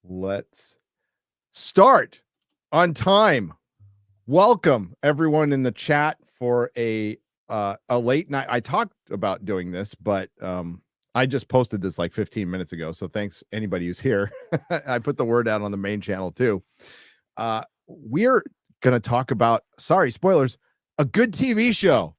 Let's start on time. Welcome everyone in the chat for a late night. I talked about doing this, but I just posted this like 15 minutes ago. So thanks anybody who's here. I put the word out on the main channel too. We're going to talk about, sorry, spoilers, a good TV show.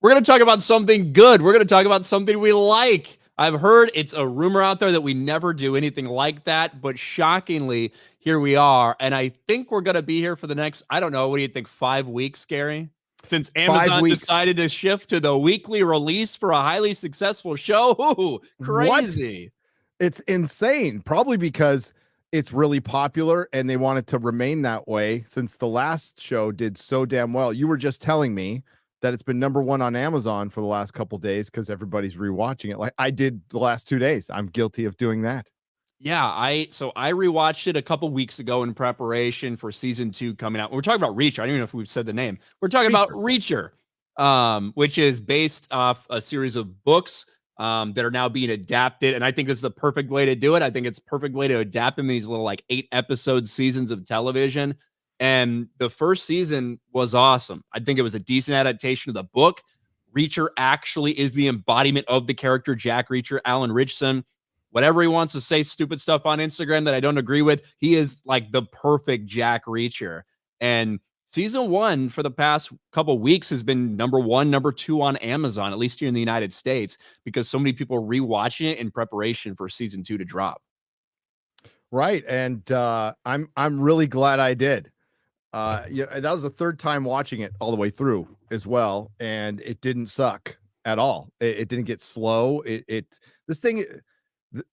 We're going to talk about something good. We're going to talk about something we like. I've heard it's a rumor out there that we never do anything like that, but shockingly, here we are. And I think we're going to be here for the next, I don't know, what do you think, 5 weeks, Gary? Since Amazon decided to shift to the weekly release for a highly successful show. Ooh, crazy. What? It's insane. Probably because it's really popular and they want it to remain that way since the last show did so damn well. You were just telling me that it's been #1 on Amazon for the last couple of days because everybody's rewatching it. Like I did the last 2 days. I'm guilty of doing that. Yeah, I rewatched it a couple weeks ago in preparation for season 2 coming out. We're talking about Reacher. I don't even know if we've said the name. We're talking about Reacher, which is based off a series of books that are now being adapted. And I think this is the perfect way to do it. I think it's a perfect way to adapt them, these little like 8-episode seasons of television. And the first season was awesome. I think it was a decent adaptation of the book. Reacher actually is the embodiment of the character Jack Reacher, Alan Ritchson. Whatever he wants to say, stupid stuff on Instagram that I don't agree with, he is like the perfect Jack Reacher. And season 1 for the past couple weeks has been #1, #2 on Amazon, at least here in the United States, because so many people are rewatching it in preparation for season 2 to drop. Right. And I'm really glad I did. Yeah, that was the third time watching it all the way through as well, and it didn't suck at all. It didn't get slow.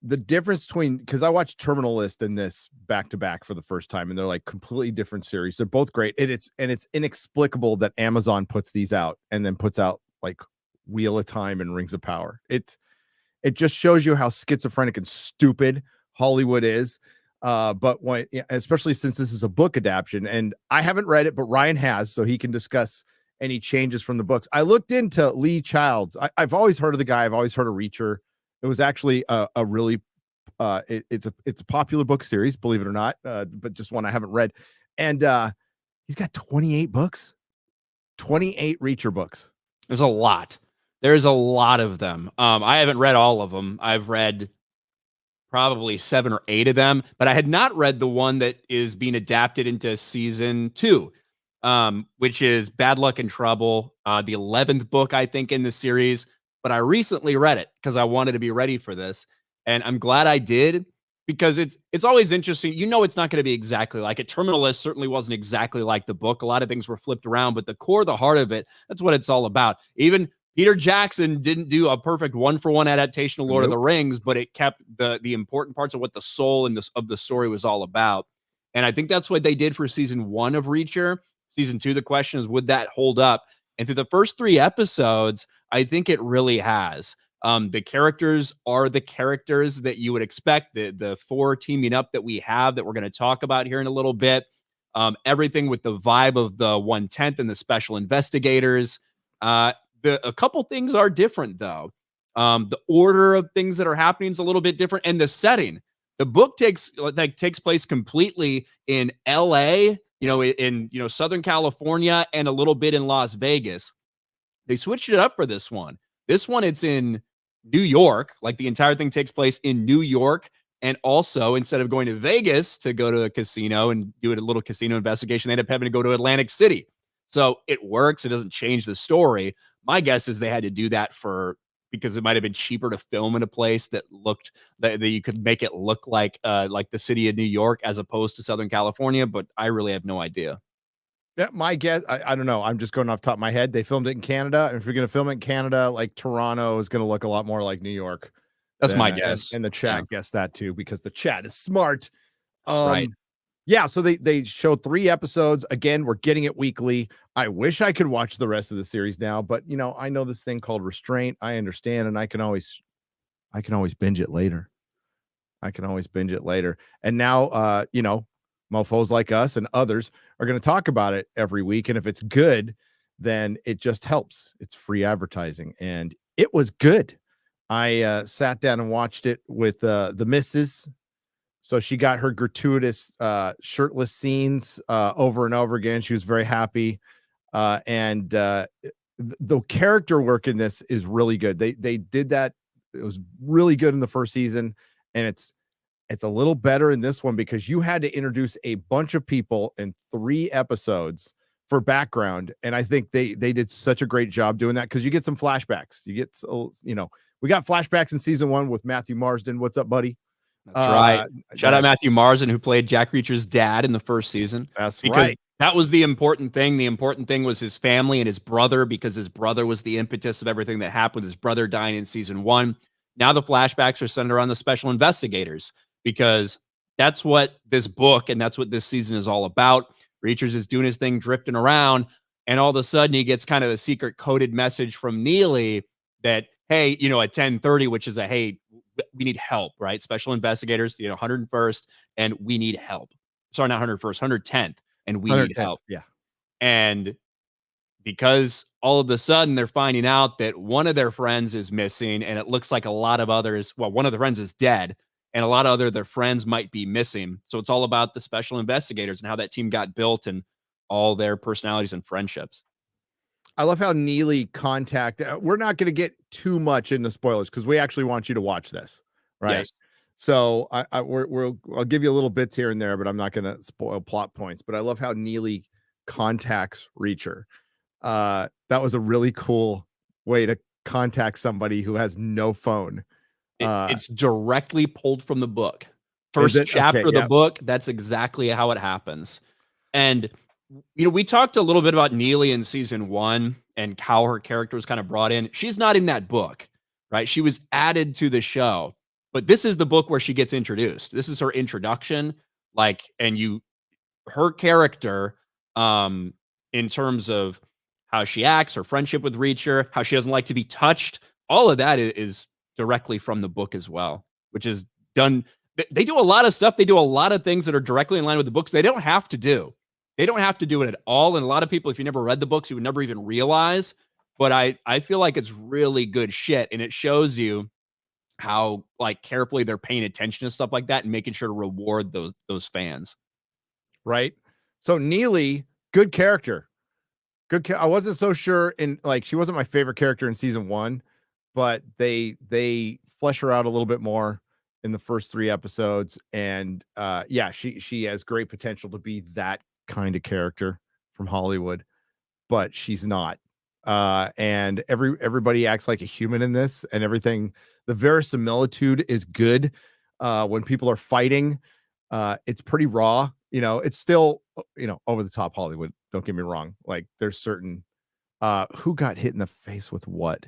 The difference between, because I watched Terminal List and this back to back for the first time, and they're like completely different series. They're both great. It's inexplicable that Amazon puts these out and then puts out like Wheel of Time and Rings of Power. It just shows you how schizophrenic and stupid Hollywood is. But when, especially since this is a book adaptation, and I haven't read it, but Ryan has, so he can discuss any changes from the books. I looked into Lee Childs. I've always heard of the guy. I've always heard of Reacher. It was actually a really, it's a popular book series, believe it or not, but just one I haven't read. And he's got 28 books, 28 Reacher books. There's a lot. There's a lot of them. I haven't read all of them. I've read probably 7 or 8 of them, but I had not read the one that is being adapted into season 2, which is Bad Luck and Trouble, the 11th book, I think, in the series. But I recently read it because I wanted to be ready for this. And I'm glad I did, because it's always interesting. You know, it's not going to be exactly like it. Terminal List certainly wasn't exactly like the book. A lot of things were flipped around, but the core, the heart of it, that's what it's all about. Even Peter Jackson didn't do a perfect 1-for-1 adaptation of Lord of the Rings, but it kept the important parts of what the soul of the story was all about. And I think that's what they did for season 1 of Reacher. Season 2, the question is, would that hold up? And through the first 3 episodes, I think it really has. The characters are the characters that you would expect. The 4 teaming up that we have that we're going to talk about here in a little bit. Everything with the vibe of the 1/10 and the special investigators. A couple things are different, though. The order of things that are happening is a little bit different, and the setting. The book takes place completely in LA, in Southern California, and a little bit in Las Vegas. They switched it up for this one. This one, it's in New York. Like, the entire thing takes place in New York. And also, instead of going to Vegas to go to a casino and do a little casino investigation, they end up having to go to Atlantic City. So it works. It doesn't change the story. My guess is they had to do that because it might have been cheaper to film in a place that looked that you could make it look like the city of New York as opposed to Southern California. But I really have no idea. Yeah, my guess, I don't know. I'm just going off the top of my head. They filmed it in Canada. And if you're going to film it in Canada, like Toronto is going to look a lot more like New York. That's my guess. And the chat guessed that too, because the chat is smart. Right. Yeah, so they showed 3 episodes. Again, we're getting it weekly. I wish I could watch the rest of the series now, but I know this thing called restraint. I understand, and I can always binge it later. And now, mofos like us and others are going to talk about it every week. And if it's good, then it just helps. It's free advertising, and it was good. I sat down and watched it with the missus. So she got her gratuitous shirtless scenes over and over again. She was very happy. And the character work in this is really good. They did that. It was really good in the first season, and it's a little better in this one because you had to introduce a bunch of people in 3 episodes for background, and I think they did such a great job doing that because you get some flashbacks. You get, we got flashbacks in season 1 with Matthew Marsden. What's up, buddy? That's right. Shout out Matthew Marsden, who played Jack Reacher's dad in the first season. That's because right. That was the important thing. The important thing was his family and his brother, because his brother was the impetus of everything that happened. His brother dying in season 1. Now the flashbacks are centered around the special investigators, because that's what this book and that's what this season is all about. Reachers is doing his thing, drifting around, and all of a sudden he gets kind of a secret coded message from Neely that, hey, at 10:30, which is hey, we need help, right? Special investigators, 101st, and we need help. Sorry, not 101st, 110th, and we need help. Yeah. And because all of a sudden they're finding out that one of their friends is missing, and it looks like a lot of others, well, one of the friends is dead, and a lot of their friends might be missing. So it's all about the special investigators and how that team got built and all their personalities and friendships. I love how Neely we're not going to get too much into spoilers because we actually want you to watch this, right? Yes. So I'll give you a little bits here and there, but I'm not going to spoil plot points. But I love how Neely contacts Reacher. That was a really cool way to contact somebody who has no phone. It's directly pulled from the book. First chapter of the book, that's exactly how it happens. And we talked a little bit about Neely in season 1 and how her character was kind of brought in. She's not in that book, right? She was added to the show, but this is the book where she gets introduced. This is her introduction. Her character, in terms of how she acts, her friendship with Reacher, how she doesn't like to be touched, all of that is directly from the book as well, which is done. They do a lot of stuff. They do a lot of things that are directly in line with the books. They don't have to do. They don't have to do it at all. And a lot of people, if you never read the books, you would never even realize. But I feel like it's really good shit. And it shows you how carefully they're paying attention to stuff like that and making sure to reward those fans. Right. So Neely, good character. I wasn't so sure she wasn't my favorite character in season 1, but they flesh her out a little bit more in the first 3 episodes. And she has great potential to be that kind of character from Hollywood, but she's not. And everybody acts like a human in this, and everything. The verisimilitude is good. When people are fighting, it's pretty raw. It's still, over the top Hollywood. Don't get me wrong. There's certain, who got hit in the face with what?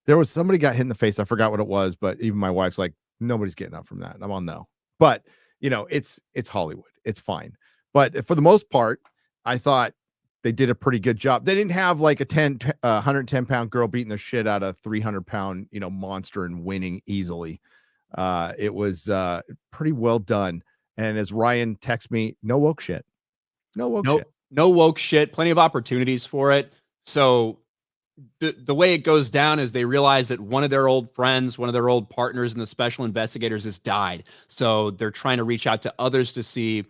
There was somebody got hit in the face. I forgot what it was, but even my wife's like, nobody's getting up from that. I'm on no. But it's Hollywood. It's fine. But for the most part, I thought they did a pretty good job. They didn't have a 110-pound girl beating the shit out of 300-pound, monster and winning easily. It was pretty well done. And as Ryan texts me, no woke shit. No woke shit. Plenty of opportunities for it. So the way it goes down is they realize that one of their old friends, one of their old partners in the special investigators has died. So they're trying to reach out to others to see,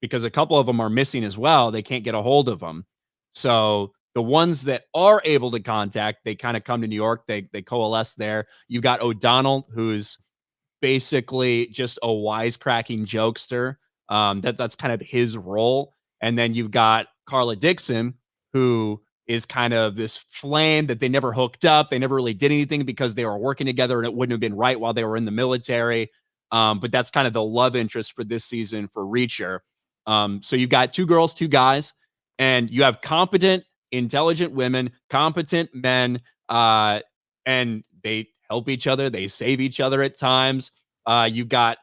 because a couple of them are missing as well. They can't get a hold of them. So the ones that are able to contact, they kind of come to New York. They coalesce there. You got O'Donnell, who's basically just a wisecracking jokester. That's kind of his role. And then you've got Carla Dixon, who is kind of this flame that they never hooked up. They never really did anything because they were working together and it wouldn't have been right while they were in the military. But that's kind of the love interest for this season for Reacher. So you've got 2 girls, 2 guys, and you have competent, intelligent women, competent men, and they help each other. They save each other at times. You've got,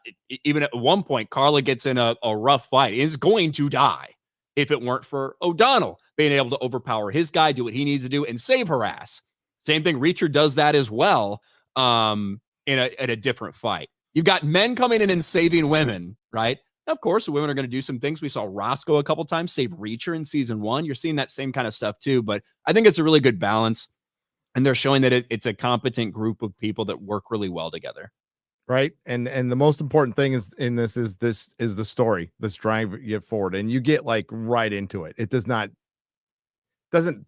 even at one point, Carla gets in a rough fight. Is going to die if it weren't for O'Donnell being able to overpower his guy, do what he needs to do, and save her ass. Same thing. Reacher does that as well, at a different fight. You've got men coming in and saving women, right? Of course, the women are going to do some things. We saw Roscoe a couple times save Reacher in season 1. You're seeing that same kind of stuff too, but I think it's a really good balance. And they're showing that it's a competent group of people that work really well together. Right. And the most important thing is the story that's driving you forward. And you get like right into it. It doesn't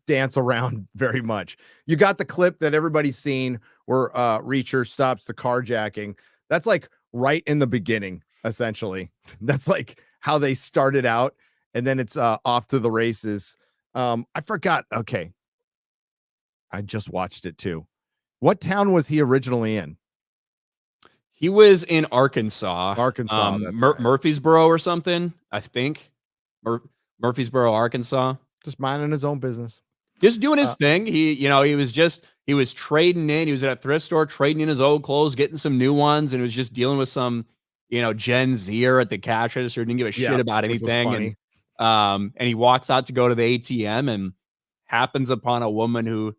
dance around very much. You got the clip that everybody's seen where Reacher stops the carjacking. That's like right in the beginning, essentially. That's like how they started out, and then it's off to the races. I forgot. Okay. I just watched it too. What town was he originally in? He was in Arkansas, Arkansas, that's right. Murfreesboro or something, I think. Murfreesboro, Arkansas. Just minding his own business. Just doing his thing. He was trading in. He was at a thrift store trading in his old clothes, getting some new ones, and was just dealing with some, Gen Zer at the cash register. Didn't give a shit about anything. And he walks out to go to the ATM and happens upon a woman who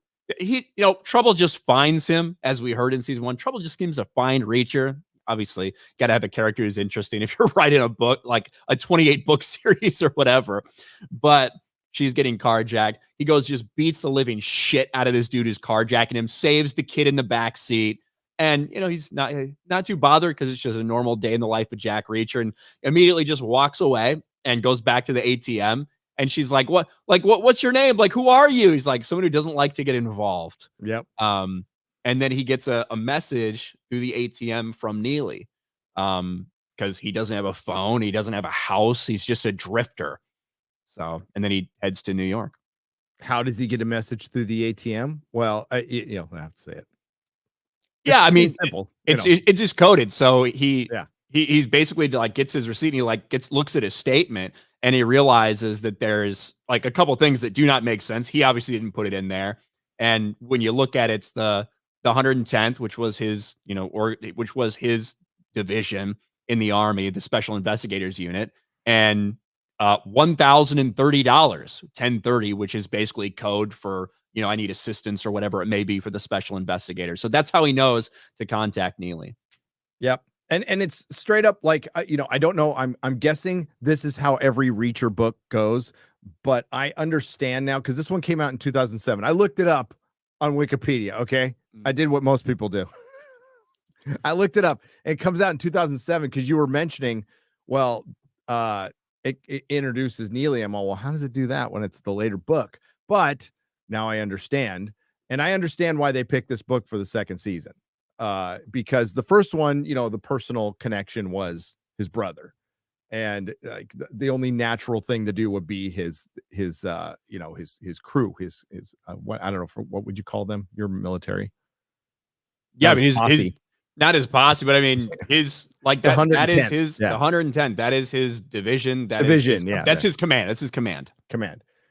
Trouble just finds him, as we heard in season 1. Trouble just seems to find Reacher. Obviously, got to have a character who's interesting if you're writing a book, like a 28 book series or whatever. But she's getting carjacked. He goes, just beats the living shit out of this dude who's carjacking him, saves the kid in the back seat. And, he's not too bothered because it's just a normal day in the life of Jack Reacher, and immediately just walks away and goes back to the ATM. And she's like, what's your name? Like, who are you? He's like, someone who doesn't like to get involved. Yep. And then he gets a message through the ATM from Neely. Because he doesn't have a phone. He doesn't have a house. He's just a drifter. So, and then he heads to New York. How does he get a message through the ATM? Well, I have to say it. Yeah, I mean, simple. It's just coded. So he's basically like gets his receipt and he looks at his statement and he realizes that there's like a couple things that do not make sense. He obviously didn't put it in there. And when you look at it, it's the 110th, which was his, which was his division in the Army, the Special Investigators Unit, and $1,030, 1030, which is basically code for, I need assistance or whatever it may be for the special investigator. So that's how he knows to contact Neely. Yep. And it's straight up like, I don't know. I'm guessing this is how every Reacher book goes, but I understand now because this one came out in 2007. I looked it up on Wikipedia. Okay. I did what most people do. I looked it up. It comes out in 2007 because you were mentioning, well, it introduces Neely. I'm all, well, how does it do that when it's the later book? But now I understand. And I understand why they picked this book for the second season. Because the first one, the personal connection was his brother. And like the only natural thing to do would be his crew, what, I don't know, what would you call them? Your military. Yeah, I mean, his not his posse, but I mean, his like that. That is his the 110. That is his division. That's his command. That's his command.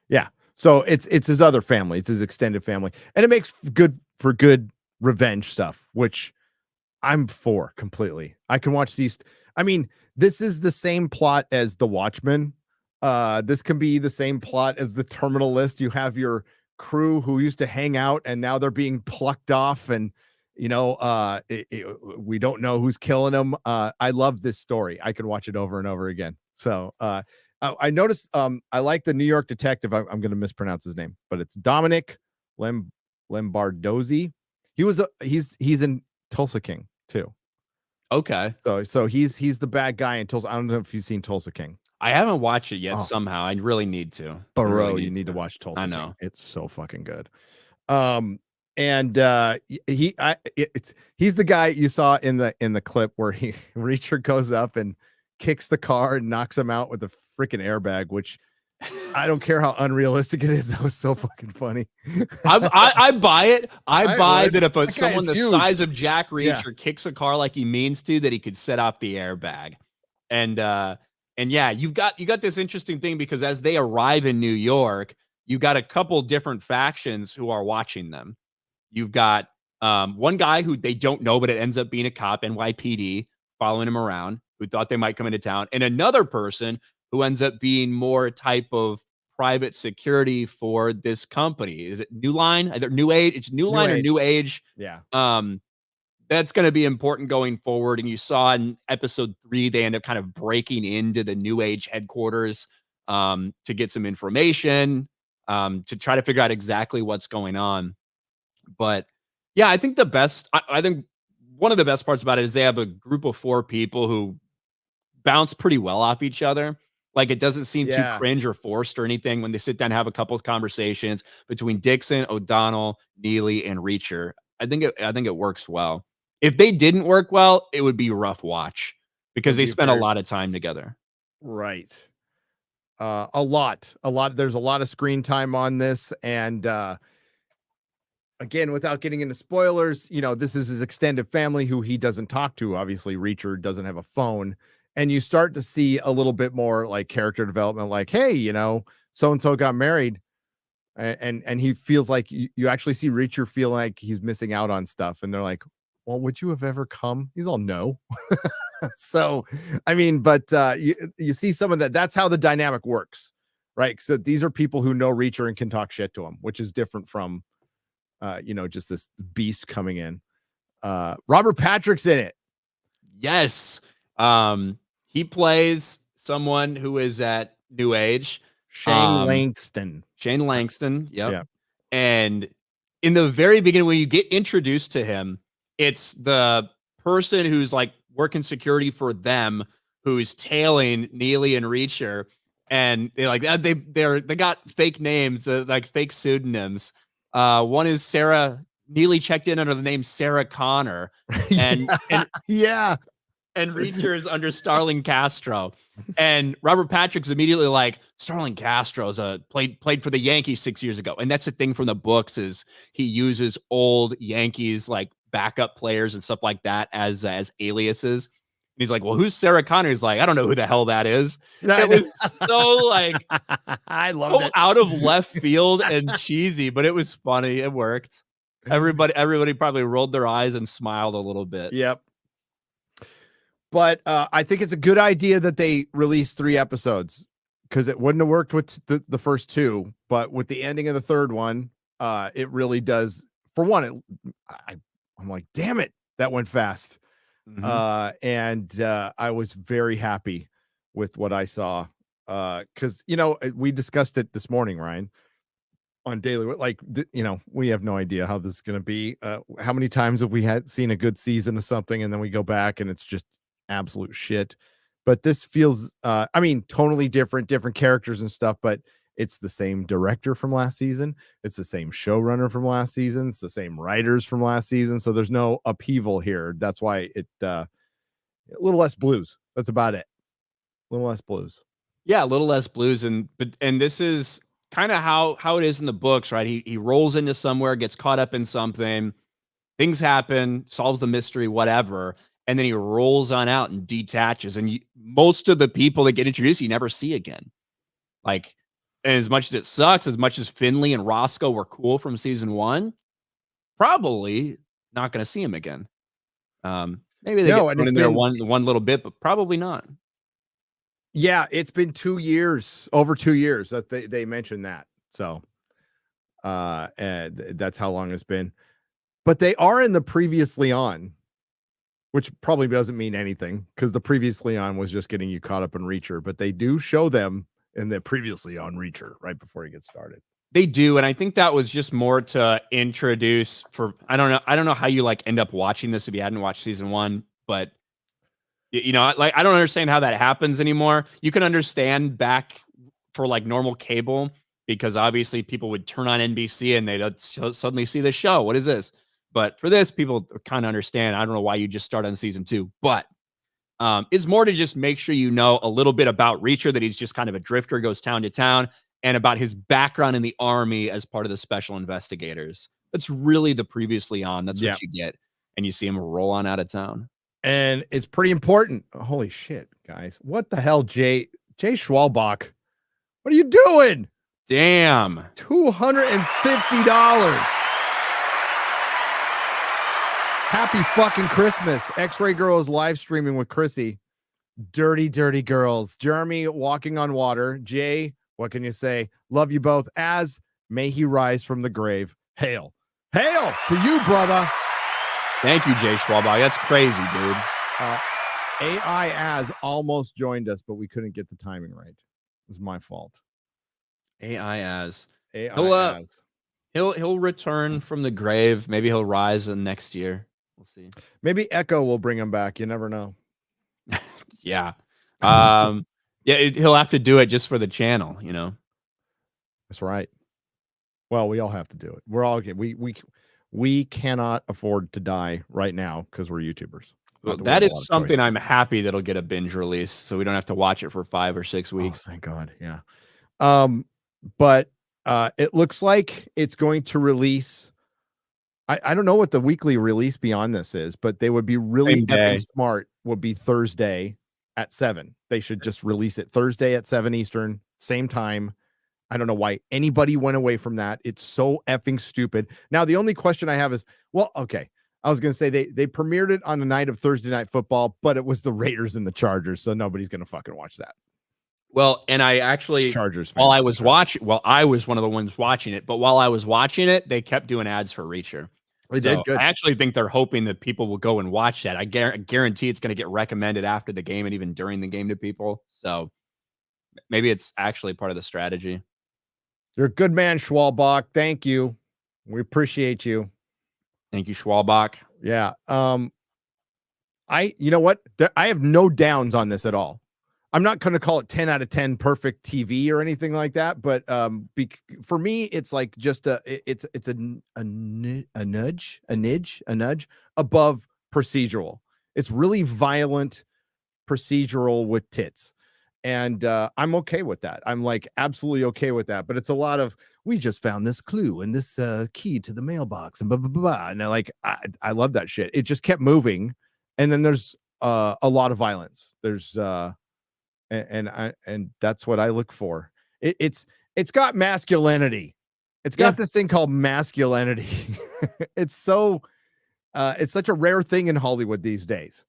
Yeah. So it's his other family. It's his extended family, and it makes good revenge stuff, which I'm for completely. I can watch these. I mean, this is the same plot as The Watchmen. This can be the same plot as The Terminal List. You have your crew who used to hang out, and now they're being plucked off, and we don't know who's killing them. I love this story. I could watch it over and over again. So I noticed I like the New York detective. I'm going to mispronounce his name, but it's Dominic Lombardozzi. He's in Tulsa King too. Okay. So he's the bad guy in Tulsa. I don't know if you've seen Tulsa King. I haven't watched it yet. Somehow I really need to. Bro, you need to watch Tulsa I know. King. It's so fucking good. And he's the guy you saw in the clip where Reacher goes up and kicks the car and knocks him out with a freaking airbag, which I don't care how unrealistic it is. That was so fucking funny. I buy it. I buy that if someone the huge. size of Jack Reacher kicks a car like he means to, that he could set off the airbag. And yeah, you got this interesting thing because as they arrive in New York, you've got a couple different factions who are watching them. You've got one guy who they don't know, but it ends up being a cop, NYPD, following him around, who thought they might come into town, and another person who ends up being more type of private security for this company. Is it New Line? Either New Age? It's New Line or New Age. Yeah. That's going to be important going forward. And you saw in episode 3, they end up kind of breaking into the New Age headquarters to get some information, to try to figure out exactly what's going on. But yeah, I think I think one of the best parts about it is they have a group of 4 people who bounce pretty well off each other. Like, it doesn't seem too Yeah. cringe or forced or anything when they sit down and have a couple of conversations between Dixon, O'Donnell, Neely, and Reacher. I think it works well. If they didn't work well, it would be a rough watch because Would they be spent a very lot of time together. right. A lot. There's a lot of screen time on this, and again, without getting into spoilers, this is his extended family who he doesn't talk to. Obviously, Reacher doesn't have a phone, and you start to see a little bit more like character development, like, hey, so and so got married, and he feels like you actually see Reacher feel like he's missing out on stuff, and they're like, well, would you have ever come? He's all no. So, I mean, but you see some of that. That's how the dynamic works, right? So these are people who know Reacher and can talk shit to him, which is different from just this beast coming in. Robert Patrick's in it. Yes. He plays someone who is at New Age. Shane Langston. Shane Langston. Yep. Yeah. And in the very beginning, when you get introduced to him, it's the person who's like working security for them who's tailing Neely and Reacher. And they're like, they got fake names, like fake pseudonyms. One is Sarah. Neely checked in under the name Sarah Connor, and yeah, and Reacher is under Starling Castro, and Robert Patrick's immediately like, Starling Castro's played for the Yankees 6 years ago, and that's the thing from the books is he uses old Yankees like backup players and stuff like that as aliases. And he's like, well, who's Sarah Connor? He's like, I don't know who the hell that is. It was so like, I love it. Out of left field and cheesy, but it was funny. It worked. Everybody probably rolled their eyes and smiled a little bit. Yep. But I think it's a good idea that they released 3 episodes because it wouldn't have worked with the first 2, but with the ending of the third one, it really does. For one, I'm like, damn it, that went fast. Mm-hmm. And I was very happy with what I saw because we discussed it this morning, Ryan, on daily. Like we have no idea how this is going to be. How many times have we seen a good season of something and then we go back and it's just absolute shit? But this feels tonally different characters and stuff, but it's the same director from last season. It's the same showrunner from last season. It's the same writers from last season. So there's no upheaval here. That's why it a little less blues. That's about it. A little less blues. Yeah, a little less blues. And this is kind of how it is in the books, right? He rolls into somewhere, gets caught up in something, things happen, solves the mystery, whatever. And then he rolls on out and detaches. And most of the people that get introduced, you never see again. Like, and as much as it sucks, as much as Finley and Roscoe were cool from season 1, probably not going to see him again. Maybe they get thrown in there one little bit, but probably not. Yeah, it's been 2 years, over 2 years that they mentioned that. So, and that's how long it's been. But they are in the previously on, which probably doesn't mean anything because the previously on was just getting you caught up in Reacher. But they do show them in the previously on Reacher right before he gets started. They do, and I think that was just more to introduce for. I don't know how you like end up watching this if you hadn't watched season 1, but. Like I don't understand how that happens anymore. You can understand back for like normal cable because obviously people would turn on NBC and they'd suddenly see the show. What is this? But for this, people kind of understand. I don't know why you just start on season 2, but it's more to just make sure you know a little bit about Reacher, that he's just kind of a drifter, goes town to town, and about his background in the Army as part of the special investigators. That's really the previously on. That's what you get. And you see him roll on out of town. And it's pretty important. Holy shit, guys. What the hell, Jay Schwalbach? What are you doing? Damn. $250. Happy fucking Christmas. X-Ray Girls live streaming with Chrissy. Dirty, dirty girls. Jeremy walking on water. Jay, what can you say? Love you both. As may he rise from the grave. Hail. Hail to you, brother. Thank you, Jay Schwalbach. That's crazy, dude. AI As almost joined us, but we couldn't get the timing right. It was my fault. AI As. As. He'll return from the grave. Maybe he'll rise in next year. We'll see. Maybe Echo will bring him back. You never know. Yeah. Yeah, he'll have to do it just for the channel, you know. That's right. Well, we all have to do it. We're all we cannot afford to die right now because we're YouTubers. Well, Not we that have a is lot of something choice. I'm happy that'll get a binge release, so we don't have to watch it for 5 or 6 Oh, weeks. thank God. Yeah. But it looks like it's going to release. I don't know what the weekly release beyond this is, but they would be really Same day. effing smart. Would be Thursday at 7. They should just release it Thursday at 7 Eastern, same time. I don't know why anybody went away from that. It's so effing stupid. Now, the only question I have is, well, okay. I was going to say they premiered it on the night of Thursday Night Football, but it was the Raiders and the Chargers, so nobody's going to fucking watch that. Well, and I actually, Chargers while fans. I was watching, well, I was one of the ones watching it, but while I was watching it, they kept doing ads for Reacher. They So did good. I actually think they're hoping that people will go and watch that. I guarantee it's going to get recommended after the game and even during the game to people. So maybe it's actually part of the strategy. You're a good man, Schwalbach. Thank you. We appreciate you. Thank you, Schwalbach. Yeah. You know what? I have no downs on this at all. I'm not going to call it 10 out of 10 perfect TV or anything like that, but for me, it's like just it's a nudge above procedural. It's really violent procedural with tits. And I'm okay with that. I'm like absolutely okay with that. But it's a lot of, we just found this clue and this key to the mailbox and blah, blah, blah, blah. And I love that shit. It just kept moving. And then there's a lot of violence. There's and that's what I look for. It's got masculinity. It's got this thing called masculinity. It's such a rare thing in Hollywood these days.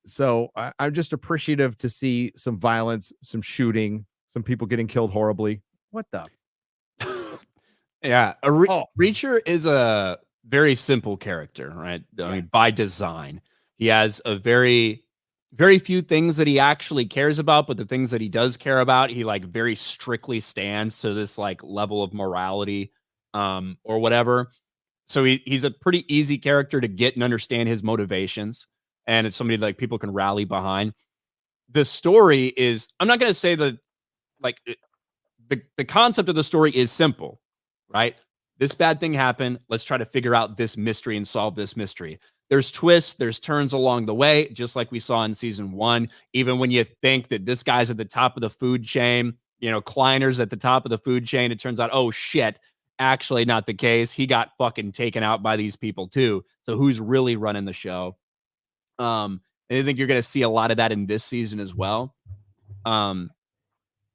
So I'm just appreciative to see some violence, some shooting, some people getting killed horribly. What the? Yeah, Reacher is a very simple character, right? I mean, by design, he has a very few things that he actually cares about, but the things that he does care about, he like very strictly stands to this like level of morality, or whatever. So he's a pretty easy character to get and understand his motivations, and it's somebody like people can rally behind. The story is, I'm not going to say that like the concept of the story is simple, right? This bad thing happened. Let's try to figure out this mystery and solve this mystery. There's twists, there's turns along the way, just like we saw in season 1. Even when you think that this guy's at the top of the food chain, you know, Kleiner's at the top of the food chain, it turns out, oh shit, actually not the case. He got fucking taken out by these people too. So who's really running the show? And I think you're going to see a lot of that in this season as well.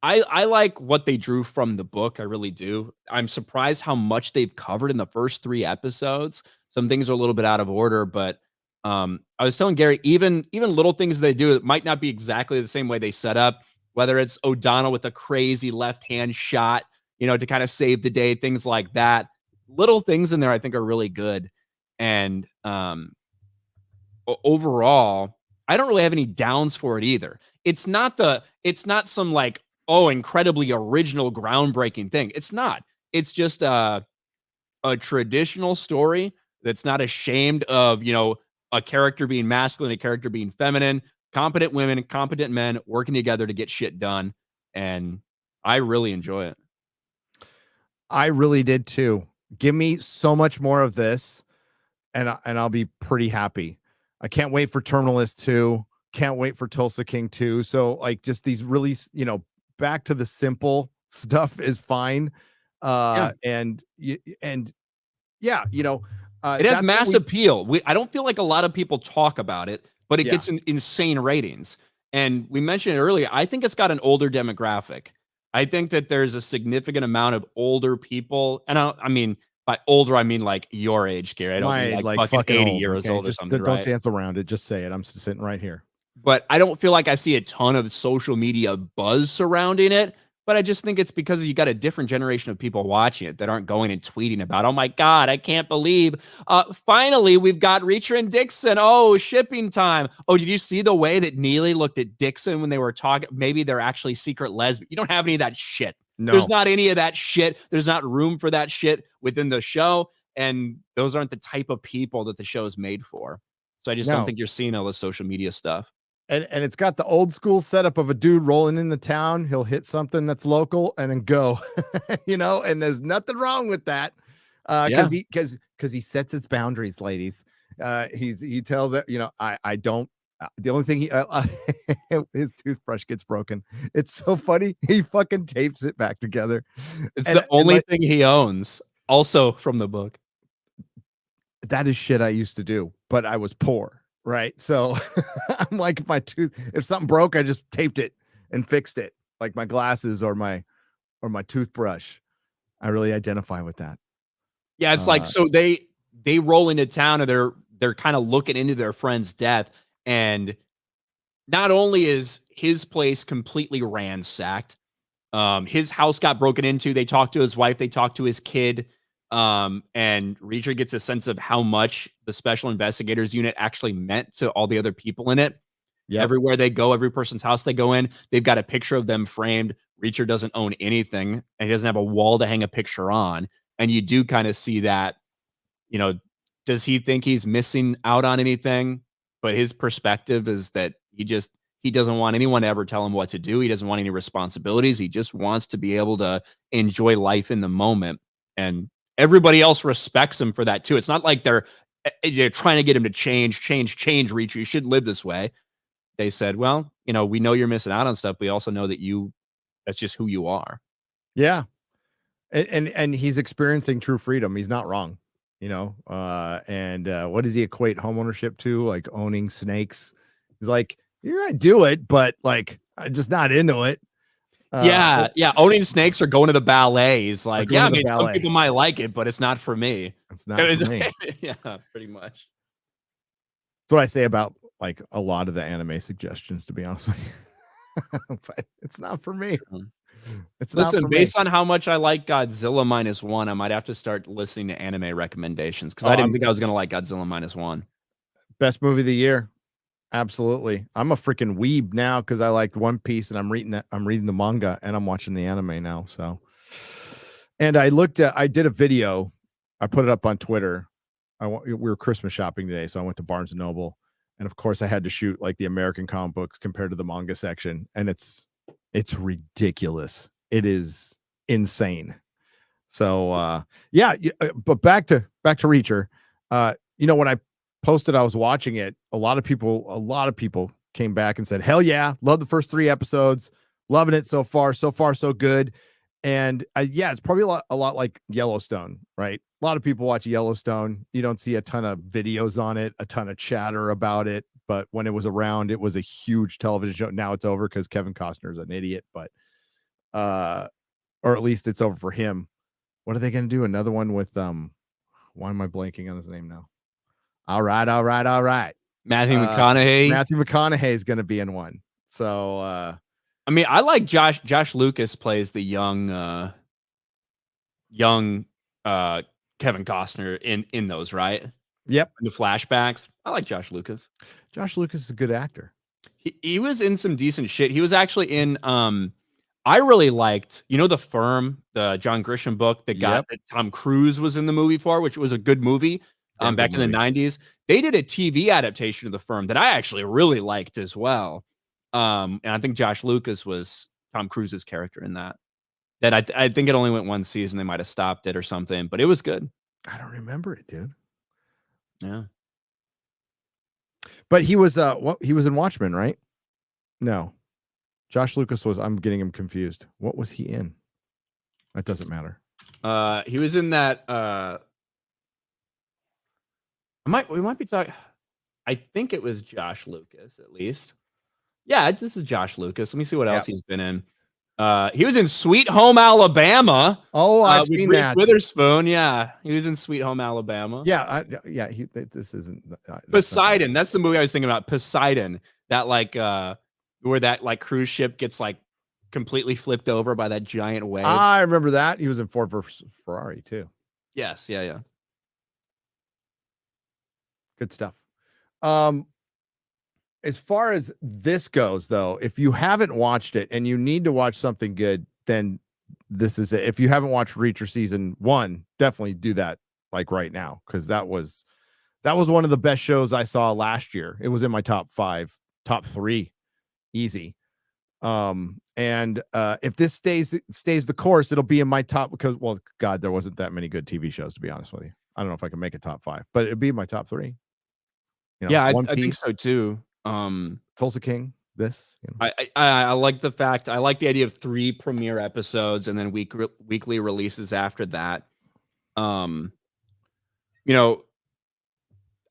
I like what they drew from the book. I really do. I'm surprised how much they've covered in the first 3 episodes. Some things are a little bit out of order, but I was telling Gary, even little things they do, it might not be exactly the same way they set up, whether it's O'Donnell with a crazy left-hand shot, you know, to kind of save the day, things like that. Little things in there I think are really good. And overall, I don't really have any downs for it either. It's not some like, oh, incredibly original, groundbreaking thing. It's not. It's just a traditional story that's not ashamed of, you know, a character being masculine, a character being feminine, competent women, competent men working together to get shit done. And I really enjoy it. I really did too. Give me so much more of this, and I'll be pretty happy. I can't wait for Terminalist 2. Can't wait for Tulsa King 2. So like just these really, you know, back to the simple stuff is fine. And yeah, you know, it has mass appeal. I don't feel like a lot of people talk about it, but it gets insane ratings. And we mentioned it earlier. I think it's got an older demographic. I think that there's a significant amount of older people. And I mean, by older, I mean like your age, Gary. I don't mean like fucking 80 years old or something. Don't dance around it. Just say it. I'm sitting right here. But I don't feel like I see a ton of social media buzz surrounding it. But I just think it's because you got a different generation of people watching it that aren't going and tweeting about, oh my God, I can't believe finally we've got Reacher and Dixon. Oh, shipping time. Oh, did you see the way that Neely looked at Dixon when they were talking? Maybe they're actually secret lesbians. You don't have any of that shit. No. There's not any of that shit. There's not room for that shit within the show. and those aren't the type of people that the show's made for. So I just don't think you're seeing all the social media stuff. And it's got the old school setup of a dude rolling into town. He'll hit something that's local and then go, and there's nothing wrong with that. Because he sets its boundaries, ladies. He tells it, I don't. The only thing his toothbrush gets broken. It's so funny. He fucking tapes it back together. It's the only thing he owns. Also from the book. That is shit I used to do, but I was poor, right? So I'm like, if something broke, I just taped it and fixed it, like my glasses or my toothbrush. I really identify with that. Yeah, it's like, so they roll into town and they're kind of looking into their friend's death, and not only is his place completely ransacked, his house got broken into. They talked to his wife, they talked to his kid. And Reacher gets a sense of how much the special investigators unit actually meant to all the other people in it. Yep. Everywhere they go, every person's house they go in, they've got a picture of them framed. Reacher doesn't own anything, and he doesn't have a wall to hang a picture on. And you do kind of see that, does he think he's missing out on anything? But his perspective is that he doesn't want anyone to ever tell him what to do. He doesn't want any responsibilities. He just wants to be able to enjoy life in the moment. And everybody else respects him for that too. It's not like they're trying to get him to change, Reacher. You should live this way. They said, well, we know you're missing out on stuff. But we also know that that's just who you are. Yeah. And he's experiencing true freedom. He's not wrong, and what does he equate home ownership to? Like owning snakes. He's like, you're gonna do it, but like, I'm just not into it. Yeah. Owning snakes or going to the ballet is like, some people might like it, but it's not for me. It's not for me. Yeah, pretty much. That's what I say about like a lot of the anime suggestions, to be honest with you. But it's not for me. Listen, based on how much I like Godzilla -1, I might have to start listening to anime recommendations, because I didn't think I was gonna like Godzilla -1. Best movie of the year. Absolutely. I'm a freaking weeb now because I liked One Piece and I'm reading the manga and I'm watching the anime now. So, and I did a video. I put it up on Twitter. We were Christmas shopping today, so I went to Barnes and Noble, and of course I had to shoot like the American comic books compared to the manga section, and it's ridiculous. It is insane. So, but back to Reacher. When I posted I was watching it, a lot of people came back and said, hell yeah, love the first 3 episodes, loving it so far so good. And it's probably a lot like Yellowstone, right? A lot of people watch Yellowstone. You don't see a ton of videos on it, a ton of chatter about it, but when it was around, it was a huge television show. Now it's over because Kevin Costner is an idiot, but or at least it's over for him. What are they going to do? Another one with why am I blanking on his name now? All right. Matthew McConaughey. Matthew McConaughey is going to be in one. So, I like Josh Lucas plays the young Kevin Costner in those, right? Yep. In the flashbacks. I like Josh Lucas. Josh Lucas is a good actor. He was in some decent shit. He was actually in I really liked, The Firm, the John Grisham book that Tom Cruise was in the movie for, which was a good movie. Back in the 90s, they did a TV adaptation of The Firm that I actually really liked as well. And I think Josh Lucas was Tom Cruise's character in that. That I think it only went 1 season. They might have stopped it or something, but it was good. I don't remember it, dude. Yeah. But he was he was in Watchmen, right? No. Josh Lucas was, I'm getting him confused. What was he in? That doesn't matter. He was in that we might be talking. I think it was Josh Lucas, at least. Yeah, this is Josh Lucas. Let me see what else he's been in. He was in Sweet Home Alabama. Oh, I've seen Reese that. Witherspoon. Yeah, he was in Sweet Home Alabama. Yeah, this isn't Poseidon. That's the movie I was thinking about. Poseidon. That where that cruise ship gets completely flipped over by that giant wave. I remember that. He was in Ford vs Ferrari too. Yes. Yeah. Good stuff. As far as this goes, though, if you haven't watched it and you need to watch something good, then this is it. If you haven't watched Reacher season 1, definitely do that like right now, because that was one of the best shows I saw last year. It was in my top 5, top 3, easy. And if this stays the course, it'll be in my top, because, well, God, there wasn't that many good TV shows, to be honest with you. I don't know if I can make a top 5, but it'd be in my top 3. Yeah, One I think Piece, so too. Tulsa King, this. I like the fact, I like the idea of 3 premiere episodes and then weekly releases after that. You know,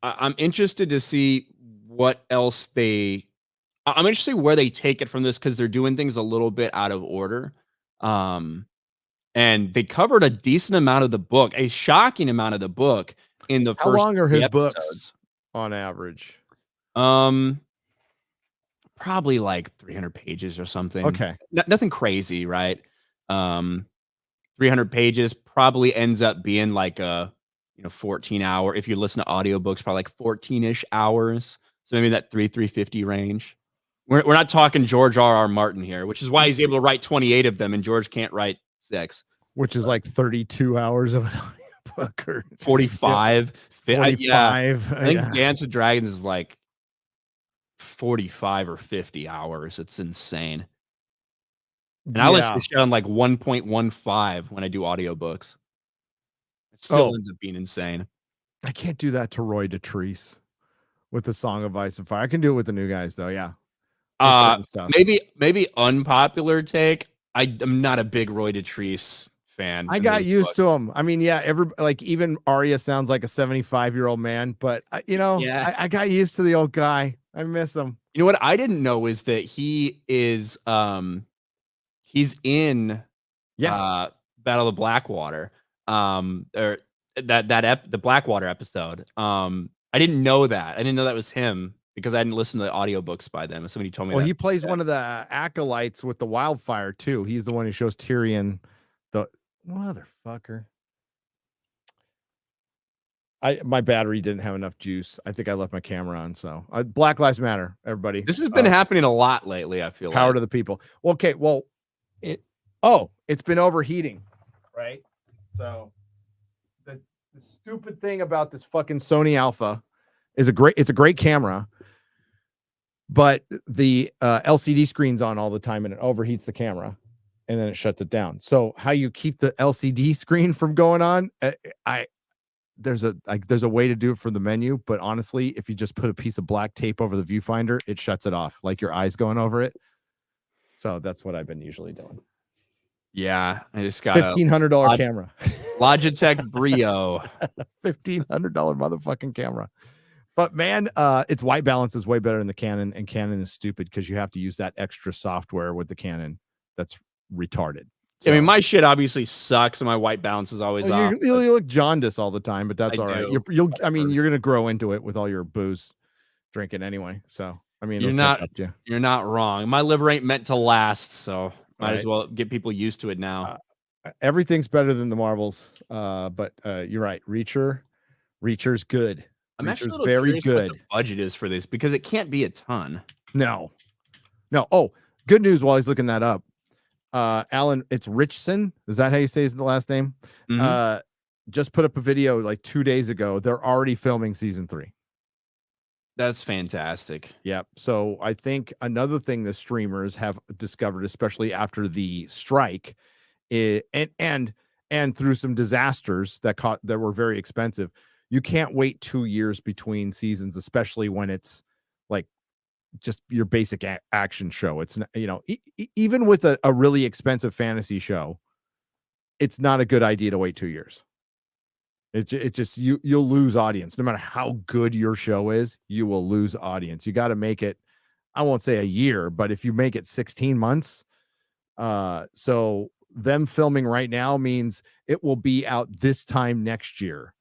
I'm interested to see what else I'm interested where they take it from this, because they're doing things a little bit out of order. And they covered a decent amount of the book, a shocking amount of the book in the How first long are 3 his books episodes. on average? Probably like 300 pages or something. Okay. Nothing crazy, right? 300 pages probably ends up being like a 14-hour. If you listen to audiobooks, probably like 14-ish hours. So maybe that 350 range. We're not talking George R.R. Martin here, which is why he's able to write 28 of them and George can't write 6. Which is like 32 hours of an audiobook, or 45. 45. I think Dance with Dragons is like 45 or 50 hours. It's insane. And I listen to shit on like 1.15 when I do audiobooks. It still ends up being insane. I can't do that to Roy Dotrice with the Song of Ice and Fire. I can do it with the new guys, though. Yeah. Maybe unpopular take. I'm not a big Roy Dotrice fan. I got used to him. I mean, yeah, even Arya sounds like a 75-year-old man, but I got used to the old guy. I miss him. You know what I didn't know is that he is he's in Battle of the Blackwater. Or the Blackwater episode. I didn't know that. I didn't know that was him, because I didn't listen to the audiobooks by them. Somebody told me. Well, he plays one of the acolytes with the wildfire too. He's the one who shows Tyrion the motherfucker. My battery didn't have enough juice. I think I left my camera on. So Black Lives Matter, everybody. This has been happening a lot lately, I feel. Power to the people. Okay, well, it's been overheating, right? So the stupid thing about this fucking Sony Alpha is it's a great camera, but the LCD screen's on all the time and it overheats the camera and then it shuts it down. So how you keep the LCD screen from going on? There's a way to do it for the menu, but honestly, if you just put a piece of black tape over the viewfinder, it shuts it off, like your eyes going over it. So that's what I've been usually doing. Yeah, I just got $1,500 camera. Logitech Brio. $1,500 motherfucking camera. But man, its white balance is way better than the Canon, and Canon is stupid because you have to use that extra software with the Canon that's retarded. So, I mean, my shit obviously sucks, and my white balance is always off. You look jaundiced all the time, but that's all right. You're gonna grow into it with all your booze drinking anyway. So I mean, you're not wrong. My liver ain't meant to last, so might as well get people used to it now. Everything's better than the Marvels, but you're right. Reacher's good. I'm actually very good. What the budget is for this, because it can't be a ton. No. Oh, good news while he's looking that up. Alan, it's Richson. Is that how you say the last name? Mm-hmm. Just put up a video like 2 days ago. They're already filming season 3. That's fantastic. Yep. So I think another thing the streamers have discovered, especially after the strike, and through some disasters that were very expensive, you can't wait 2 years between seasons, especially when it's like just your basic action show. It's not, even with a really expensive fantasy show, it's not a good idea to wait 2 years. It just you'll lose audience. No matter how good your show is, you will lose audience. You got to make it, I won't say a year, but if you make it 16 months, so them filming right now means it will be out this time next year.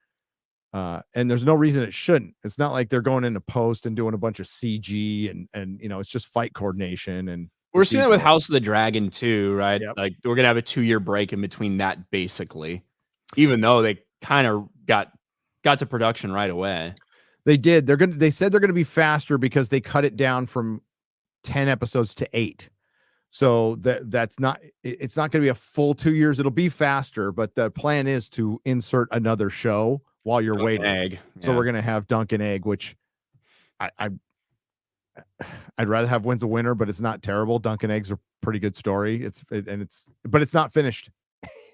And there's no reason it shouldn't. It's not like they're going into post and doing a bunch of CG and it's just fight coordination. And we're seeing it with House of the Dragon too, right? Yep. Like we're gonna have a 2-year break in between that, basically, even though they kind of got to production right away. They did. They said they're gonna be faster because they cut it down from 10 episodes to 8. So it's not going to be a full 2 years. It'll be faster, but the plan is to insert another show while you're Dunk and waiting. egg. So Yeah. we're gonna have Dunk and Egg, which I'd rather have Wins a Winner, but it's not terrible. Dunk and Eggs are pretty good story. But it's not finished.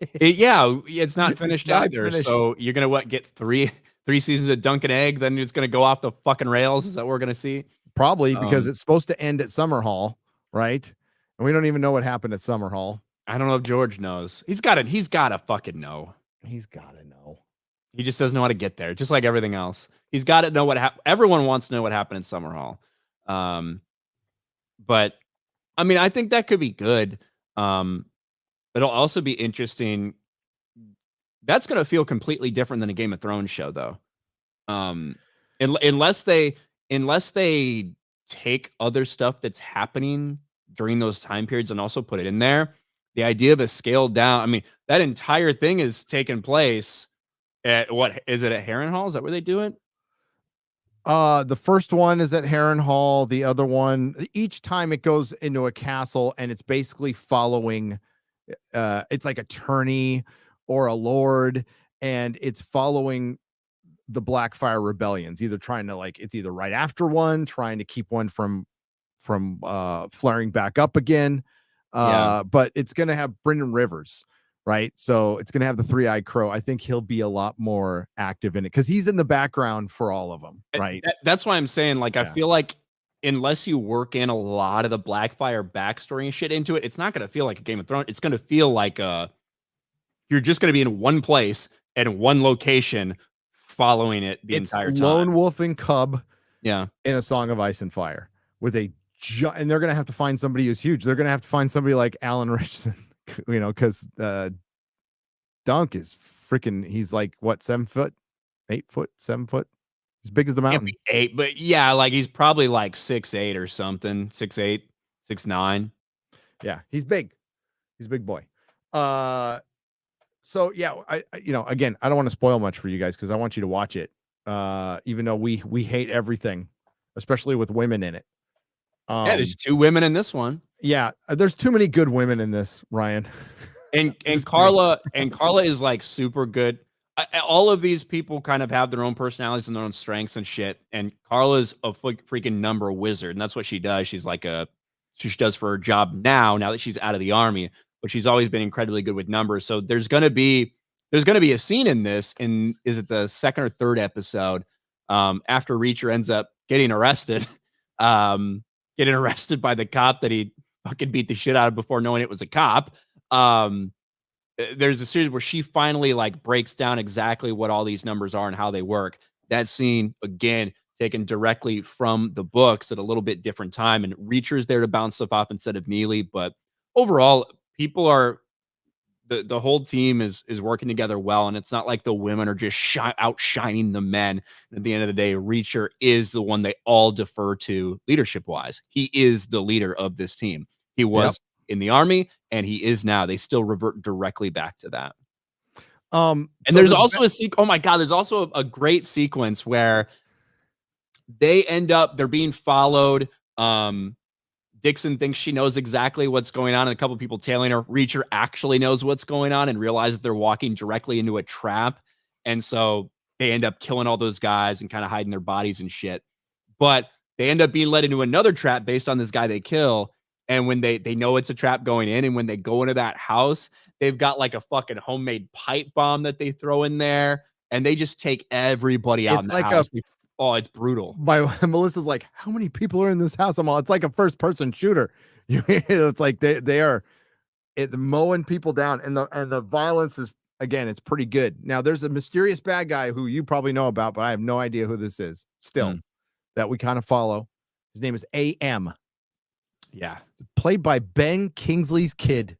It's not finished not either. finished. So you're gonna get three seasons of Dunk and Egg, then it's gonna go off the fucking rails. Is that what we're gonna see? Probably because it's supposed to end at Summer Hall, right? And we don't even know what happened at Summer Hall. I don't know if George knows. He's gotta fucking know. He's gotta know. He just doesn't know how to get there, just like everything else. He's got to know what happened. Everyone wants to know what happened in Summer Hall. But I mean, I think that could be good. It'll also be interesting. That's going to feel completely different than a Game of Thrones show, though. Unless they take other stuff that's happening during those time periods and also put it in there. The idea of a scaled down. I mean, that entire thing is taking place at what is it at Harrenhal? Is that where they do it? The first one is at Harrenhal. The other one, each time it goes into a castle, and it's basically following. It's like a tourney or a lord, and it's following the Blackfire rebellions. Either trying to it's either right after one, trying to keep one from flaring back up again. But it's gonna have Brendan Rivers. Right. So it's going to have the Three-Eyed Crow. I think he'll be a lot more active in it because he's in the background for all of them. Right. That's why I'm saying, I feel like unless you work in a lot of the Blackfire backstory and shit into it, it's not going to feel like a Game of Thrones. It's going to feel like you're just going to be in one place and one location following it the entire time. Lone wolf and cub. Yeah. In A Song of Ice and Fire with and they're going to have to find somebody who's huge. They're going to have to find somebody like Alan Richardson. Because Dunk is freaking. He's like what, 7 foot, 8 foot, 7 foot, as big as the mountain. 8, but yeah, he's probably 6'8" or something, 6'8", 6'9". Yeah, he's big. He's a big boy. So yeah, again, I don't want to spoil much for you guys because I want you to watch it. Even though we hate everything, especially with women in it. There's 2 women in this one. Yeah, there's too many good women in this, Ryan. And Carla is super good. All of these people kind of have their own personalities and their own strengths and shit. And Carla's a freaking number wizard, and that's what she does. She's she does for her job now that she's out of the army. But she's always been incredibly good with numbers. So there's gonna be a scene in this. Is it the second or third episode? After Reacher ends up getting arrested. Getting arrested by the cop that he fucking beat the shit out of before knowing it was a cop. There's a series where she finally breaks down exactly what all these numbers are and how they work. That scene, again, taken directly from the books at a little bit different time. And Reacher's there to bounce stuff off instead of Neely. But overall, people are the whole team is working together well, and it's not like the women are just outshining the men. At the end of the day, Reacher is the one they all defer to leadership wise. He is the leader of this team. He was in the army, and he is now. They still revert directly back to that. And so there's also oh my god, there's also a great sequence where they're being followed. Dixon thinks she knows exactly what's going on, and a couple of people tailing her. Reacher actually knows what's going on and realizes they're walking directly into a trap. And so they end up killing all those guys and kind of hiding their bodies and shit. But they end up being led into another trap based on this guy they kill. And when they know it's a trap going in, and when they go into that house, they've got a fucking homemade pipe bomb that they throw in there, and they just take everybody out in the house. It's brutal. Melissa's like, how many people are in this house? It's like a first-person shooter. It's like they are mowing people down, and the violence is, again, it's pretty good. Now, there's a mysterious bad guy who you probably know about, but I have no idea who this is still, that we kind of follow. His name is A.M. Yeah. Played by Ben Kingsley's kid.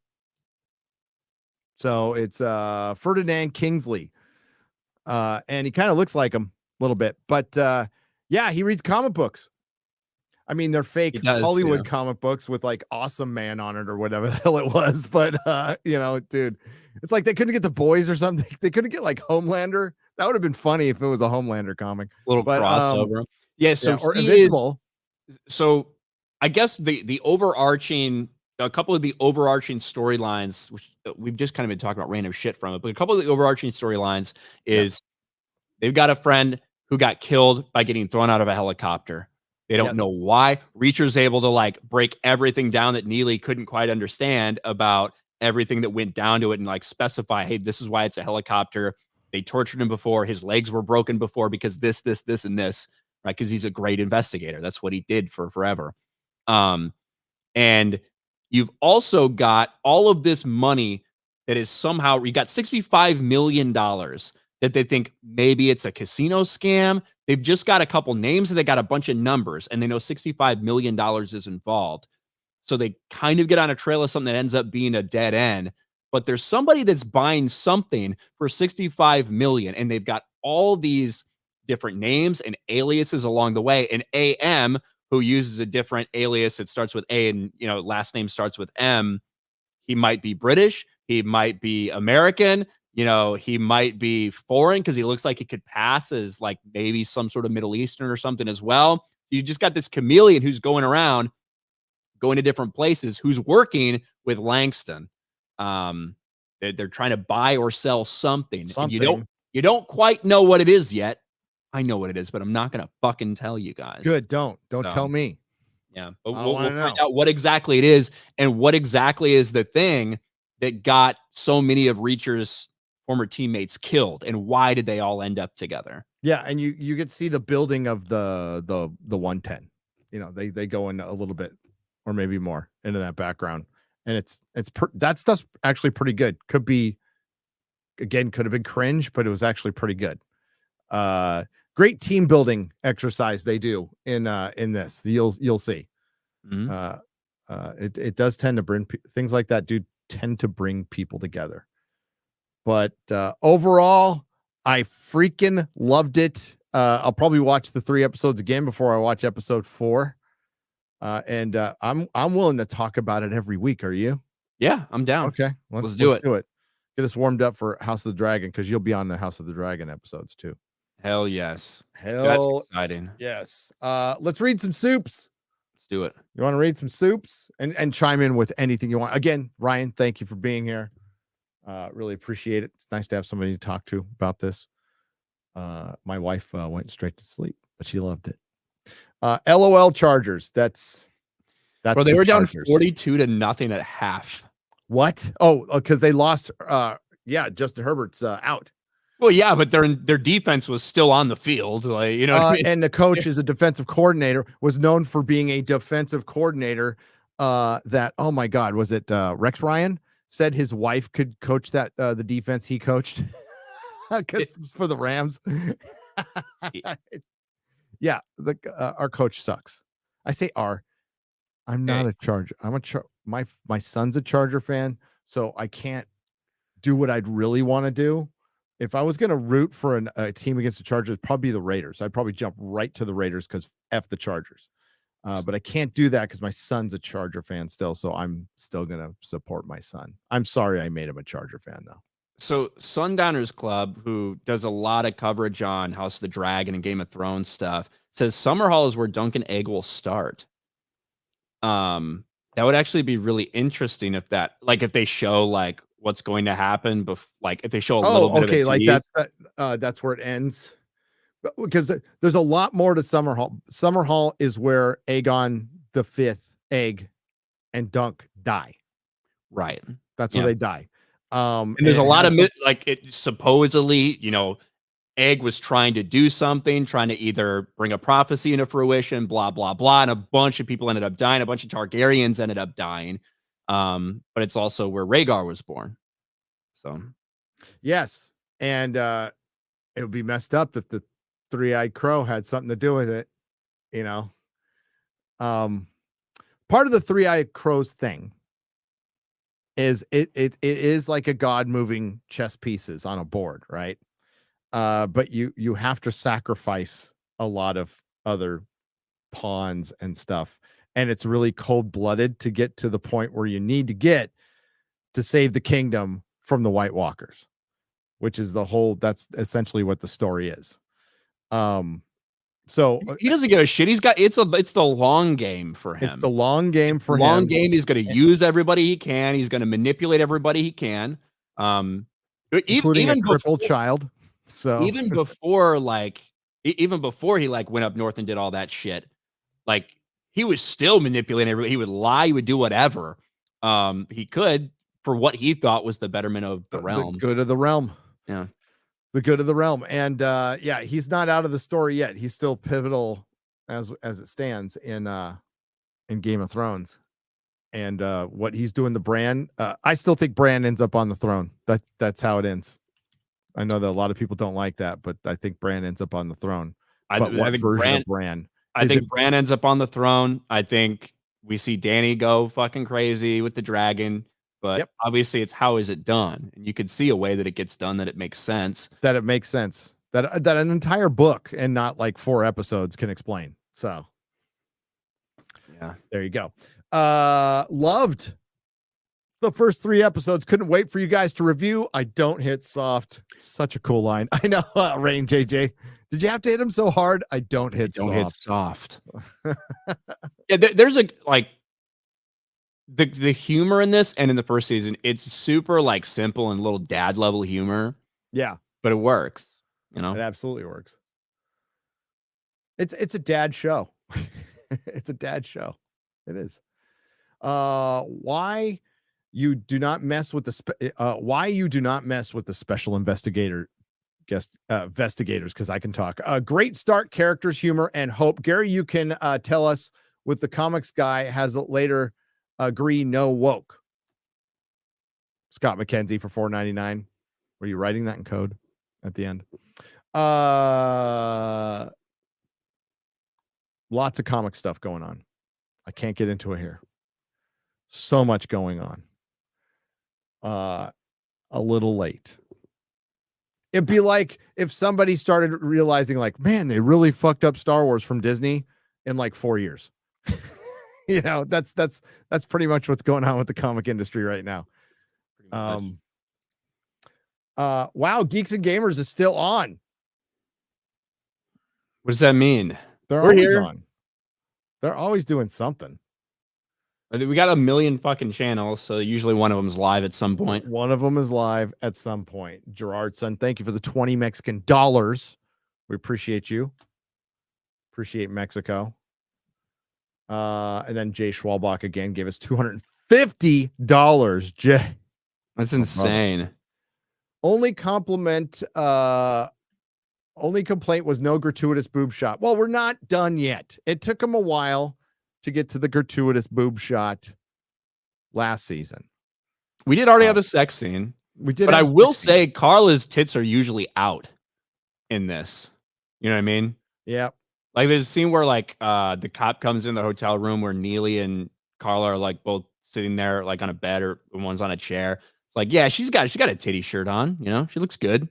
So it's Ferdinand Kingsley. And he kind of looks like him a little bit, but yeah, he reads comic books. I mean, they're fake Hollywood comic books with Awesome Man on it or whatever the hell it was. But dude, it's like they couldn't get The Boys or something. They couldn't get Homelander. That would have been funny if it was a Homelander comic. Crossover. So he Invincible. So I guess the overarching, a couple of the overarching storylines, which we've just kind of been talking about random shit from it, but a couple of the overarching storylines is They've got a friend who got killed by getting thrown out of a helicopter. They don't know why. Reacher's able to like break everything down that Neely couldn't quite understand about everything that went down to it and like specify, hey, this is why it's a helicopter. They tortured him before. His legs were broken before because this, and this, right? Because he's a great investigator. That's what he did for forever. And you've also got all of this money that is somehow, you got $65 million that they think maybe it's a casino scam. They've just got a couple names and they got a bunch of numbers and they know $65 million is involved. So they kind of get on a trail of something that ends up being a dead end. But there's somebody that's buying something for $65 million and they've got all these different names and aliases along the way. And AM, who uses a different alias that starts with A and, you know, last name starts with M, he might be British, he might be American, you know, he might be foreign because he looks like he could pass as like maybe some sort of Middle Eastern or something as well. You just got this chameleon who's going around, going to different places, who's working with Langston. They're trying to buy or sell something. And you don't quite know what it is yet. I know what it is, but I'm not gonna fucking tell you guys. Good, don't tell me. Yeah, but we'll find out what exactly it is and what exactly is the thing that got so many of Reacher's former teammates killed, and why did they all end up together? Yeah, and you get to see the building of the 110. You know, they go in a little bit or maybe more into that background, and that stuff's actually pretty good. Could have been cringe, but it was actually pretty good. Great team building exercise they do in this. You'll see. Mm-hmm. It does tend to bring things like that do tend to bring people together. But overall, I freaking loved it. I'll probably watch the 3 episodes again before I watch episode 4. And I'm willing to talk about it every week. Are you? Yeah, I'm down. Okay, let's do it. Get us warmed up for House of the Dragon because you'll be on the House of the Dragon episodes too. Hell yes. That's exciting. Yes. Let's read some soups. Let's do it. You want to read some soups and chime in with anything you want. Again, Ryan, thank you for being here. Really appreciate it. It's nice to have somebody to talk to about this. My wife went straight to sleep, but she loved it. LOL Chargers. That's well, they were down 42-0 at half. What? Oh, because they lost. Justin Herbert's out. Well, yeah, but their defense was still on the field, like, you know. What I mean? And the coach is a defensive coordinator. Was known for being a defensive coordinator. That, oh my God, was it Rex Ryan said his wife could coach that the defense he coached because for the Rams. Yeah, our coach sucks. I say our. I'm not a Charger. I'm my son's a Charger fan, so I can't do what I'd really want to do. If I was going to root for a team against the Chargers, it'd probably be the Raiders. I'd probably jump right to the Raiders because F the Chargers. But I can't do that because my son's a Charger fan still, so I'm still going to support my son. I'm sorry I made him a Charger fan, though. So Sundowners Club, who does a lot of coverage on House of the Dragon and Game of Thrones stuff, says Summer Hall is where Duncan Egg will start. That would actually be really interesting if they show like what's going to happen, if they show a little bit of a tease. That's where it ends. Because there's a lot more to Summer Hall. Summer Hall is where Aegon the Fifth, Egg, and Dunk die. Right. That's where they die. And there's a lot of it supposedly, you know, Egg was trying to do something, trying to either bring a prophecy into fruition, blah, blah, blah. And a bunch of people ended up dying. A bunch of Targaryens ended up dying. But it's also where Rhaegar was born. So, yes. And it would be messed up if the Three-Eyed Crow had something to do with it, you know. Part of the Three-Eyed Crow's thing is it is like a god moving chess pieces on a board, right? But you have to sacrifice a lot of other pawns and stuff, and it's really cold-blooded to get to the point where you need to get to save the kingdom from the White Walkers, which is that's essentially what the story is. So he doesn't give a shit. It's the long game for him. It's the long game for him. Long game. He's going to use everybody he can. He's going to manipulate everybody he can. Including a crippled child. So even before even before he like went up north and did all that shit, like he was still manipulating everybody. He would lie, he would do whatever he could for what he thought was the betterment of the the realm. good of the realm. Yeah. The good of the realm. And yeah, he's not out of the story yet. He's still pivotal as it stands in Game of Thrones. And what he's doing to Bran, I still think Bran ends up on the throne. That's how it ends. I know that a lot of people don't like that, but I think Bran ends up on the throne. But what think version of Bran? I think Bran ends up on the throne. I think we see Dany go fucking crazy with the dragon, but obviously it's how is it done? And you could see a way that it gets done that it makes sense. That it makes sense. That an entire book and not like 4 episodes can explain. So yeah, there you go. Loved the first 3 episodes. Couldn't wait for you guys to review. I don't hit soft. Such a cool line. I know. Rain JJ. Did you have to hit him so hard? I don't hit soft. Yeah, there's a like the humor in this and in the first season, it's super like simple and little dad level humor. Yeah. But it works, you know? It absolutely works. It's a dad show. It's a dad show. It is. Why you do not mess with the special investigators, because I can talk. Great start, characters, humor, and hope. Gary, you can tell us with the comics guy has later agree no woke. Scott McKenzie for $4.99. Were you writing that in code at the end? Lots of comic stuff going on. I can't get into it here. So much going on. A little late. It'd be like if somebody started realizing like, man, they really fucked up Star Wars from Disney in like 4 years. You know, that's pretty much what's going on with the comic industry right now. Wow, Geeks and Gamers is still on. What does that mean? We're always here. On. They're always doing something. We got a million fucking channels, so usually one of them is live at some point. One of them is live at some point. Gerardson, thank you for the 20 Mexican dollars. We appreciate you. Appreciate Mexico. And then Jay Schwalbach again gave us $250. Jay, that's insane. Only complaint was no gratuitous boob shot. Well, we're not done yet. It took him a while to get to the gratuitous boob shot last season. We did already have a sex scene. We did, but I will say Carla's tits are usually out in this. You know what I mean? Yeah. Like there's a scene where like the cop comes in the hotel room where Neely and Carla are like both sitting there like on a bed or one's on a chair. It's like, yeah, she's got a titty shirt on, you know, she looks good.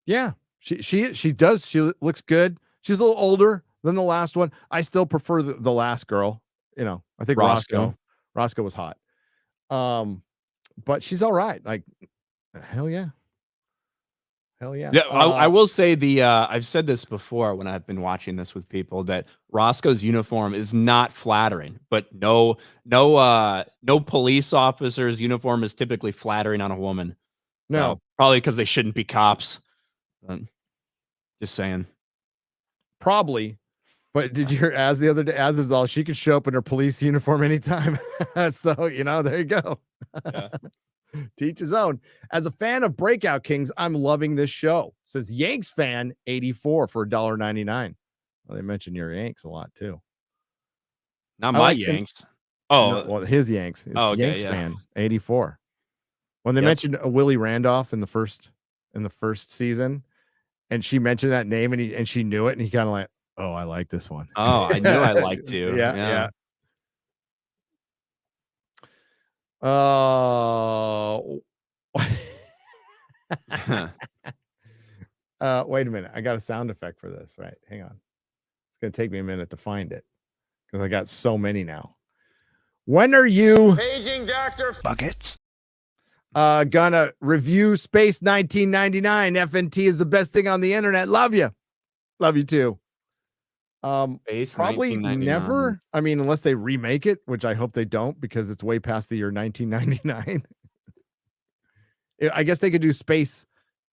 Yeah, she does. She looks good. She's a little older than the last one. I still prefer the last girl. You know, I think Roscoe was hot. But she's all right. Like, hell yeah. Yeah, I will say I've said this before when I've been watching this with people that Roscoe's uniform is not flattering, but no police officer's uniform is typically flattering on a woman. No, so, probably because they shouldn't be cops. Just saying. Probably. But did you hear Az the other day? Az is all she could show up in her police uniform anytime. So, you know, there you go. Yeah. Teach his own. As a fan of Breakout Kings, I'm loving this show. Says Yanks fan 84 for $1.99. Well, they mentioned your Yanks a lot too. Not my Yanks. Oh, well, his Yanks. It's okay, Yanks fan 84. When they mentioned Willie Randolph in the first season, and she mentioned that name, and she knew it, and he kind of like, oh, I like this one. Oh, I knew I liked to. Yeah. Wait a minute. I got a sound effect for this, right? Hang on. It's going to take me a minute to find it because I got so many now. When are you paging Dr. Buckets? Gonna review Space 1999. FNT is the best thing on the internet. Love you. Love you too. Space probably never. I mean, unless they remake it, which I hope they don't, because it's way past the year 1999. I guess they could do Space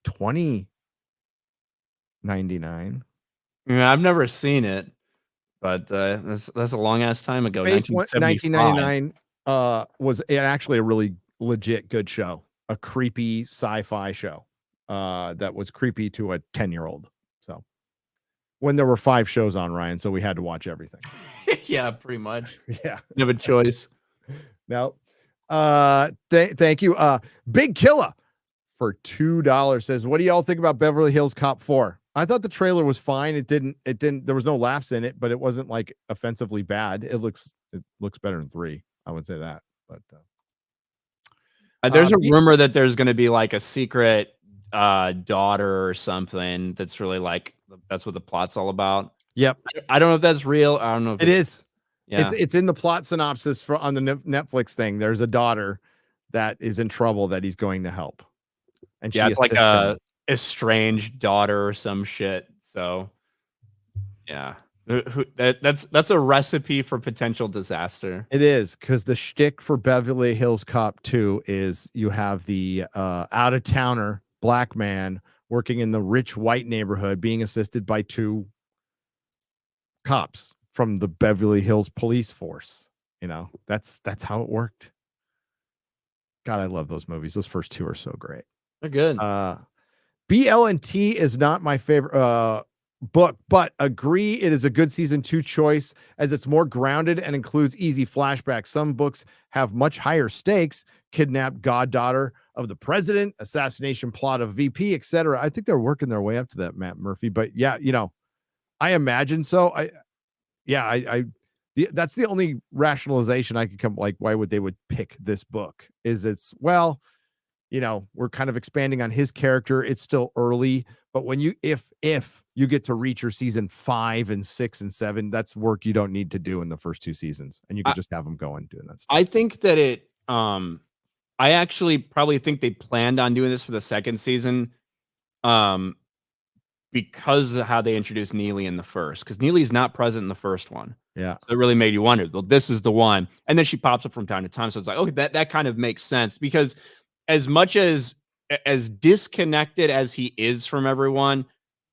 $20.99. Yeah, I've never seen it, but that's a long ass time ago. Space 1975. $19.99 was actually a really legit good show, a creepy sci-fi show that was creepy to a 10-year-old. So when there were 5 shows on, Ryan, so we had to watch everything. Yeah, pretty much. Yeah, You have a choice. no. Thank you. Big Killa for $2 says, what do y'all think about Beverly Hills Cop 4? I thought the trailer was fine. It didn't, there was no laughs in it, but it wasn't like offensively bad. It looks better than 3. I would say that, but there's a rumor that there's going to be like a secret daughter or something that's really like, that's what the plot's all about. Yep. I don't know if that's real. I don't know if it is. Yeah. It's in the plot synopsis on the Netflix thing. There's a daughter that is in trouble that he's going to help. And yeah, it's like a estranged daughter or some shit. So yeah, that's a recipe for potential disaster. It is, because the shtick for Beverly Hills Cop 2 is you have the out-of-towner black man working in the rich white neighborhood being assisted by 2 cops from the Beverly Hills police force. You know, that's how it worked. God, I love those movies. Those first 2 are so great. They're good. BL&T is not my favorite book, but agree it is a good season 2 choice as it's more grounded and includes easy flashbacks. Some books have much higher stakes: kidnapped goddaughter of the president, assassination plot of VP, etc. I think they're working their way up to that, Matt Murphy. But yeah, you know, I imagine so. That's the only rationalization I could come, like, why would they would pick this book is well, you know, we're kind of expanding on his character. It's still early, but when you, if you get to reach your season 5 and 6 and 7, that's work you don't need to do in the first 2 seasons. And you can just have them going doing that stuff. I think that I actually probably think they planned on doing this for the second season. Because of how they introduced Neely in the first, because Neely's not present in the first one. Yeah. So it really made you wonder, well, this is the one. And then she pops up from time to time. So it's like, okay, that kind of makes sense, because as much as disconnected as he is from everyone,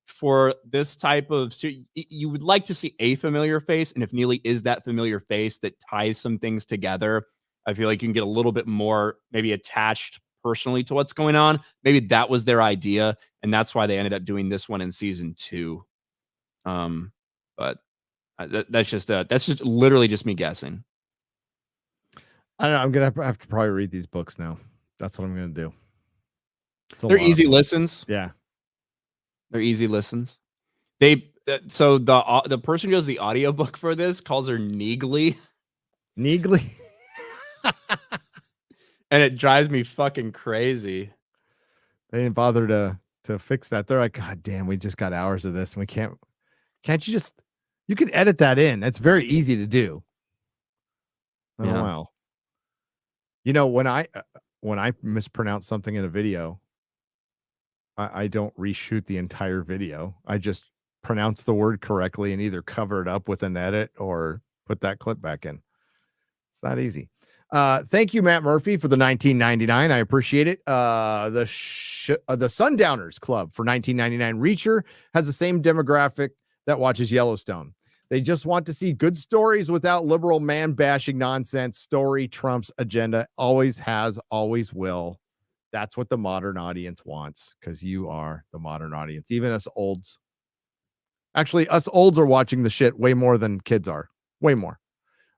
for this type of, you would like to see a familiar face. And if Neely is that familiar face that ties some things together, I feel like you can get a little bit more maybe attached personally to what's going on. Maybe that was their idea, and that's why they ended up doing this one in season 2. But that's just literally just me guessing. I don't know. I'm gonna have to probably read these books now. That's what I'm gonna do. They're easy listens. Yeah, they're easy listens. So the person who does the audiobook for this calls her Neegly. Neegly. And it drives me fucking crazy. They didn't bother to fix that. They're like, God damn, we just got hours of this and we can't you just, you can edit that in. That's very easy to do. Oh, yeah. Wow. You know, when I mispronounce something in a video, I don't reshoot the entire video. I just pronounce the word correctly and either cover it up with an edit or put that clip back in. It's not easy. Thank you, Matt Murphy, for the $19.99. I appreciate it. The Sundowners Club for $19.99. Reacher has the same demographic that watches Yellowstone. They just want to see good stories without liberal man-bashing nonsense. Story trumps agenda. Always has, always will. That's what the modern audience wants, because you are the modern audience. Even us olds. Actually, us olds are watching the shit way more than kids are. Way more.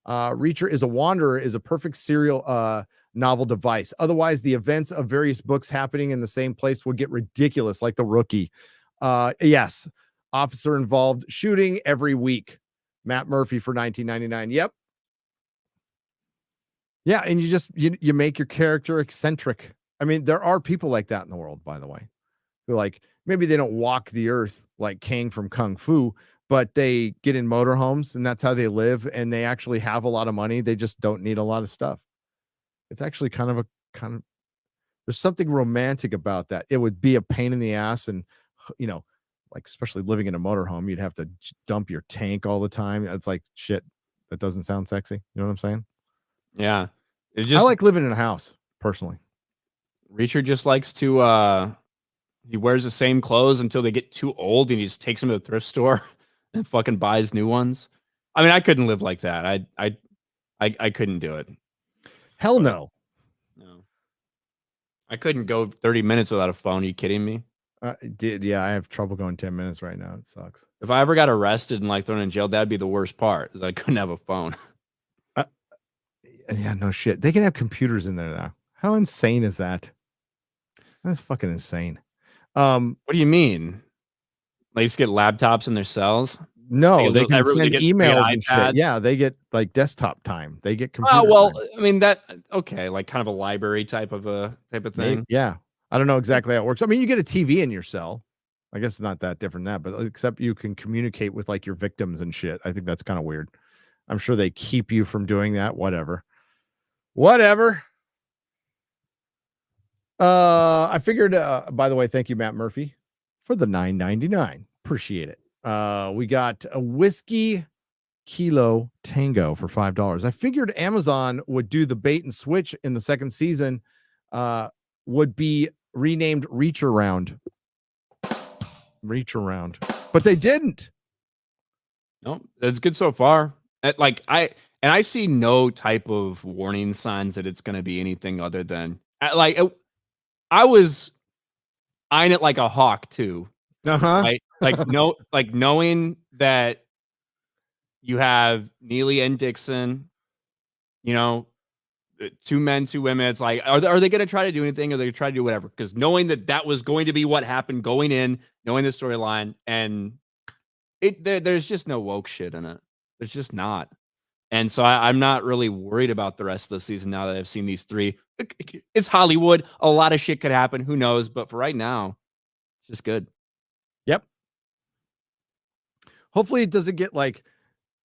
Reacher is a Wanderer is a perfect serial novel device. Otherwise, the events of various books happening in the same place would get ridiculous, like The Rookie. Yes, officer involved shooting every week. Matt Murphy for $19.99. Yep. Yeah, and you make your character eccentric. I mean, there are people like that in the world, by the way. Who, like, maybe they don't walk the earth like Kang from Kung Fu, but they get in motorhomes and that's how they live, and they actually have a lot of money. They just don't need a lot of stuff. It's actually kind of there's something romantic about that. It would be a pain in the ass, and you know, like, especially living in a motorhome, you'd have to dump your tank all the time. It's like, shit, that doesn't sound sexy. You know what I'm saying? Yeah. I like living in a house personally. Reacher just likes to He wears the same clothes until they get too old, and he just takes them to the thrift store and fucking buys new ones. I mean, I couldn't live like that. I couldn't do it. Hell no. No. I couldn't go 30 minutes without a phone. Are you kidding me? Yeah, I have trouble going 10 minutes right now. It sucks. If I ever got arrested and like thrown in jail, that'd be the worst part. Is I couldn't have a phone. Yeah, no shit. They can have computers in there now. How insane is that? That's fucking insane. What do you mean? They just get laptops in their cells? No, they can send they emails and iPads. shit. Yeah, they get like desktop time. They get computer Oh well, time. I mean that okay, like kind of a library type of thing. Maybe, yeah. I don't know exactly how it works. I mean, you get a TV in your cell. I guess it's not that different than that, but except you can communicate with like your victims and shit. I think that's kind of weird. I'm sure they keep you from doing that. Whatever. I figured, by the way, thank you, Matt Murphy, for the $9.99. Appreciate it. We got a whiskey kilo tango for $5. I figured Amazon would do the bait and switch in the second season, would be renamed Reach Around, but they didn't. No, it's good so far. I see no type of warning signs that it's going to be anything other than I was eyeing it like a hawk too. Right? Like knowing that you have Neely and Dixon, you know, 2 men, 2 women. It's like, are they going to try to do anything? Or are they going to try to do whatever? Because knowing that was going to be what happened going in, knowing the storyline, and there's just no woke shit in it. There's just not. And so I'm not really worried about the rest of the season now that I've seen these 3. It's Hollywood. A lot of shit could happen. Who knows? But for right now, it's just good. Yep. Hopefully it doesn't get like,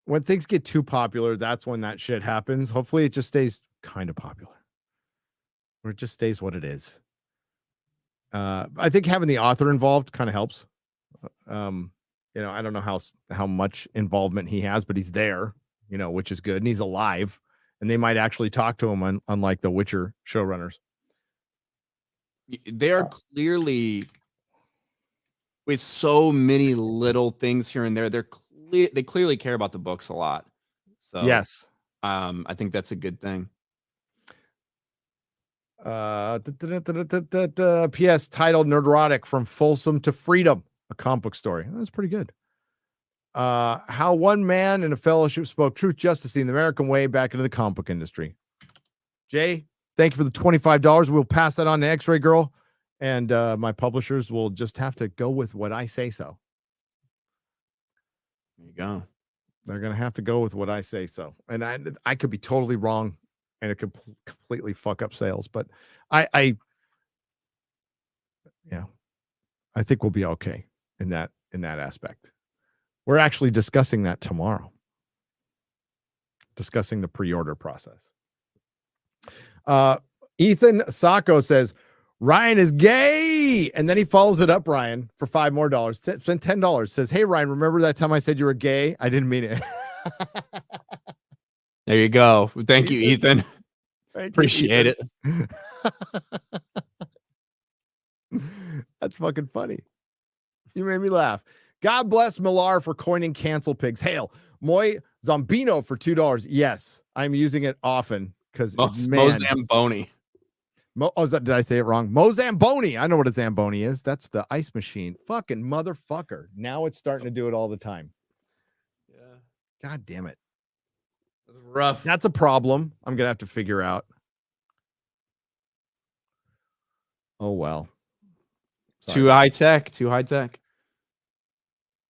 when things get too popular, that's when that shit happens. Hopefully it just stays kind of popular, or it just stays what it is. I think having the author involved kind of helps. You know, I don't know how much involvement he has, but he's there, you know, which is good, and he's alive, and they might actually talk to him, unlike the Witcher showrunners. They are clearly, with so many little things here and there, they clearly care about the books a lot. So yes, I think that's a good thing. PS titled Nerdrotic From Folsom to Freedom, a comic book story. That's pretty good. How one man in a fellowship spoke truth, justice, the American way back into the comic book industry. Jay, thank you for the $25. We'll pass that on to X-Ray Girl, and my publishers will just have to go with what I say so. There you go. They're going to have to go with what I say so. And I could be totally wrong, and it could completely fuck up sales, but I think we'll be okay in that aspect. We're actually discussing that tomorrow. Discussing the pre-order process. Ethan Sacco says Ryan is gay, and then he follows it up, Ryan, for $5 more. Spent $10. Says, hey Ryan, remember that time I said you were gay? I didn't mean it. There you go. Thank you, Ethan. Appreciate it. That's fucking funny. You made me laugh. God bless Millar for coining cancel pigs. Hail. Moy Zombino for $2. Yes, I'm using it often because Mozamboni. Did I say it wrong? Mozamboni. I know what a Zamboni is. That's the ice machine. Fucking motherfucker. Now it's starting to do it all the time. Yeah. God damn it. That's rough. That's a problem I'm going to have to figure out. Oh, well. Sorry. Too high tech.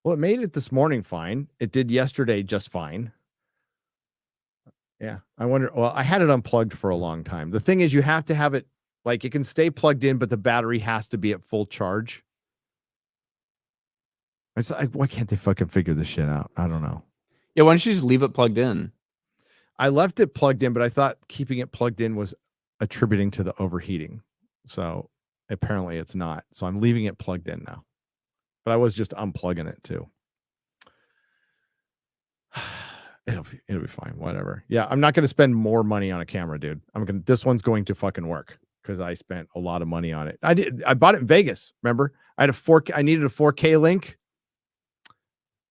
Well, it made it this morning fine. It did yesterday just fine. Yeah. I wonder. Well, I had it unplugged for a long time. The thing is, you have to have it, like, it can stay plugged in, but the battery has to be at full charge. It's like, why can't they fucking figure this shit out? I don't know. Yeah, why don't you just leave it plugged in? I left it plugged in, but I thought keeping it plugged in was attributing to the overheating. So apparently it's not. So I'm leaving it plugged in now. But I was just unplugging it too. It'll be fine. Whatever. Yeah, I'm not going to spend more money on a camera, dude. This one's going to fucking work because I spent a lot of money on it. I bought it in Vegas. Remember, I needed a 4K link.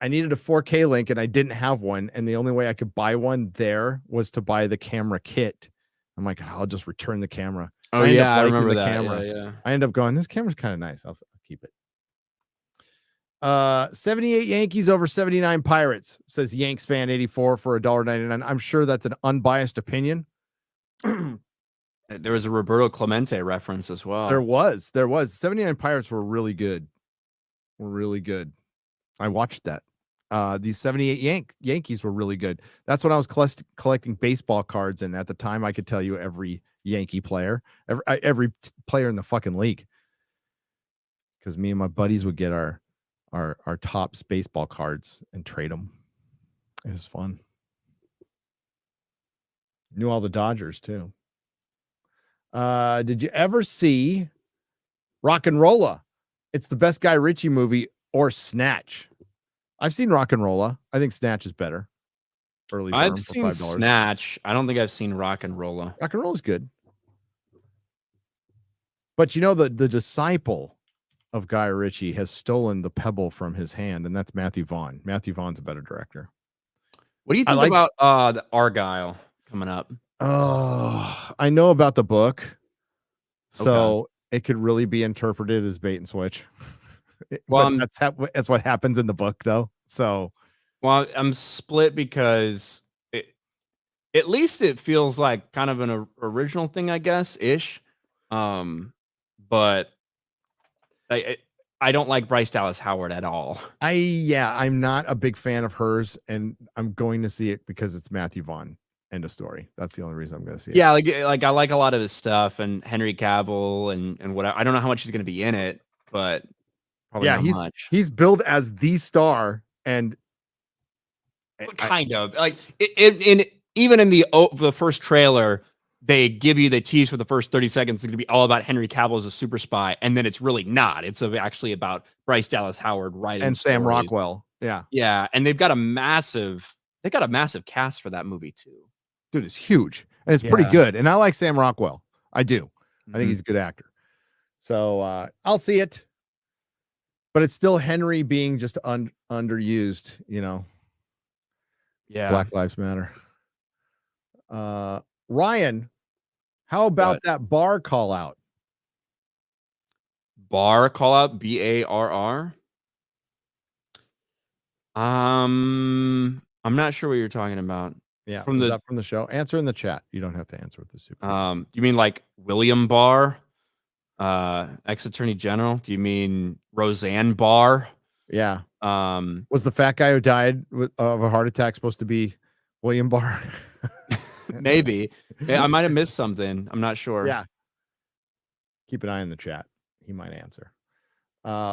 And I didn't have one. And the only way I could buy one there was to buy the camera kit. I'm like, I'll just return the camera. Oh, yeah, I remember that. Camera. Yeah. I end up going, this camera's kind of nice. I'll keep it. 78 Yankees over 79 Pirates, says Yanks fan 84 for $1.99. I'm sure that's an unbiased opinion. There was a Roberto Clemente reference as well. There was 79 Pirates were really good. I watched that. These 78 Yankees were really good. That's when I was collecting baseball cards, and at the time I could tell you every Yankee player, every player in the fucking league, because me and my buddies would get our Topps baseball cards and trade them. It was fun. Knew all the Dodgers too. Did you ever see Rock and Rolla? It's the best Guy Ritchie movie, or Snatch. I've seen Rock and Rolla. I think Snatch is better. I've seen Snatch. I don't think I've seen Rock and Rolla. Rock and Rolla is good. But you know, the disciple of Guy Ritchie has stolen the pebble from his hand, and that's Matthew Vaughn. Matthew Vaughn's a better director. What do you think about the Argyle coming up? Oh, I know about the book, so it could really be interpreted as bait and switch. Well, that's what happens in the book, though. So, well, I'm split because at least it feels like kind of an original thing, I guess, ish. But I don't like Bryce Dallas Howard at all. I'm not a big fan of hers, and I'm going to see it because it's Matthew Vaughn. End of story. That's the only reason I'm going to see it. Yeah, like I like a lot of his stuff, and Henry Cavill and what I don't know how much he's going to be in it, but probably not much. He's billed as the star, and kind of like even in the first trailer, they give you the tease for the first 30 seconds. It's going to be all about Henry Cavill as a super spy, and then it's really not. It's actually about Bryce Dallas Howard writing and Sam Rockwell. Yeah, and they've got a massive cast for that movie too. Dude, it's huge, and it's pretty good. And I like Sam Rockwell. I do. I think he's a good actor. So I'll see it, but it's still Henry being just underused. You know. Yeah. Black Lives Matter. Ryan, how about that bar call out? Bar call out, BARR. I'm not sure what you're talking about. Yeah, from the show. Answer in the chat. You don't have to answer with the super. You mean like William Barr, ex-attorney general? Do you mean Roseanne Barr? Yeah. Was the fat guy who died of a heart attack supposed to be William Barr? Maybe. I might have missed something. I'm not sure. Yeah. Keep an eye on the chat. He might answer.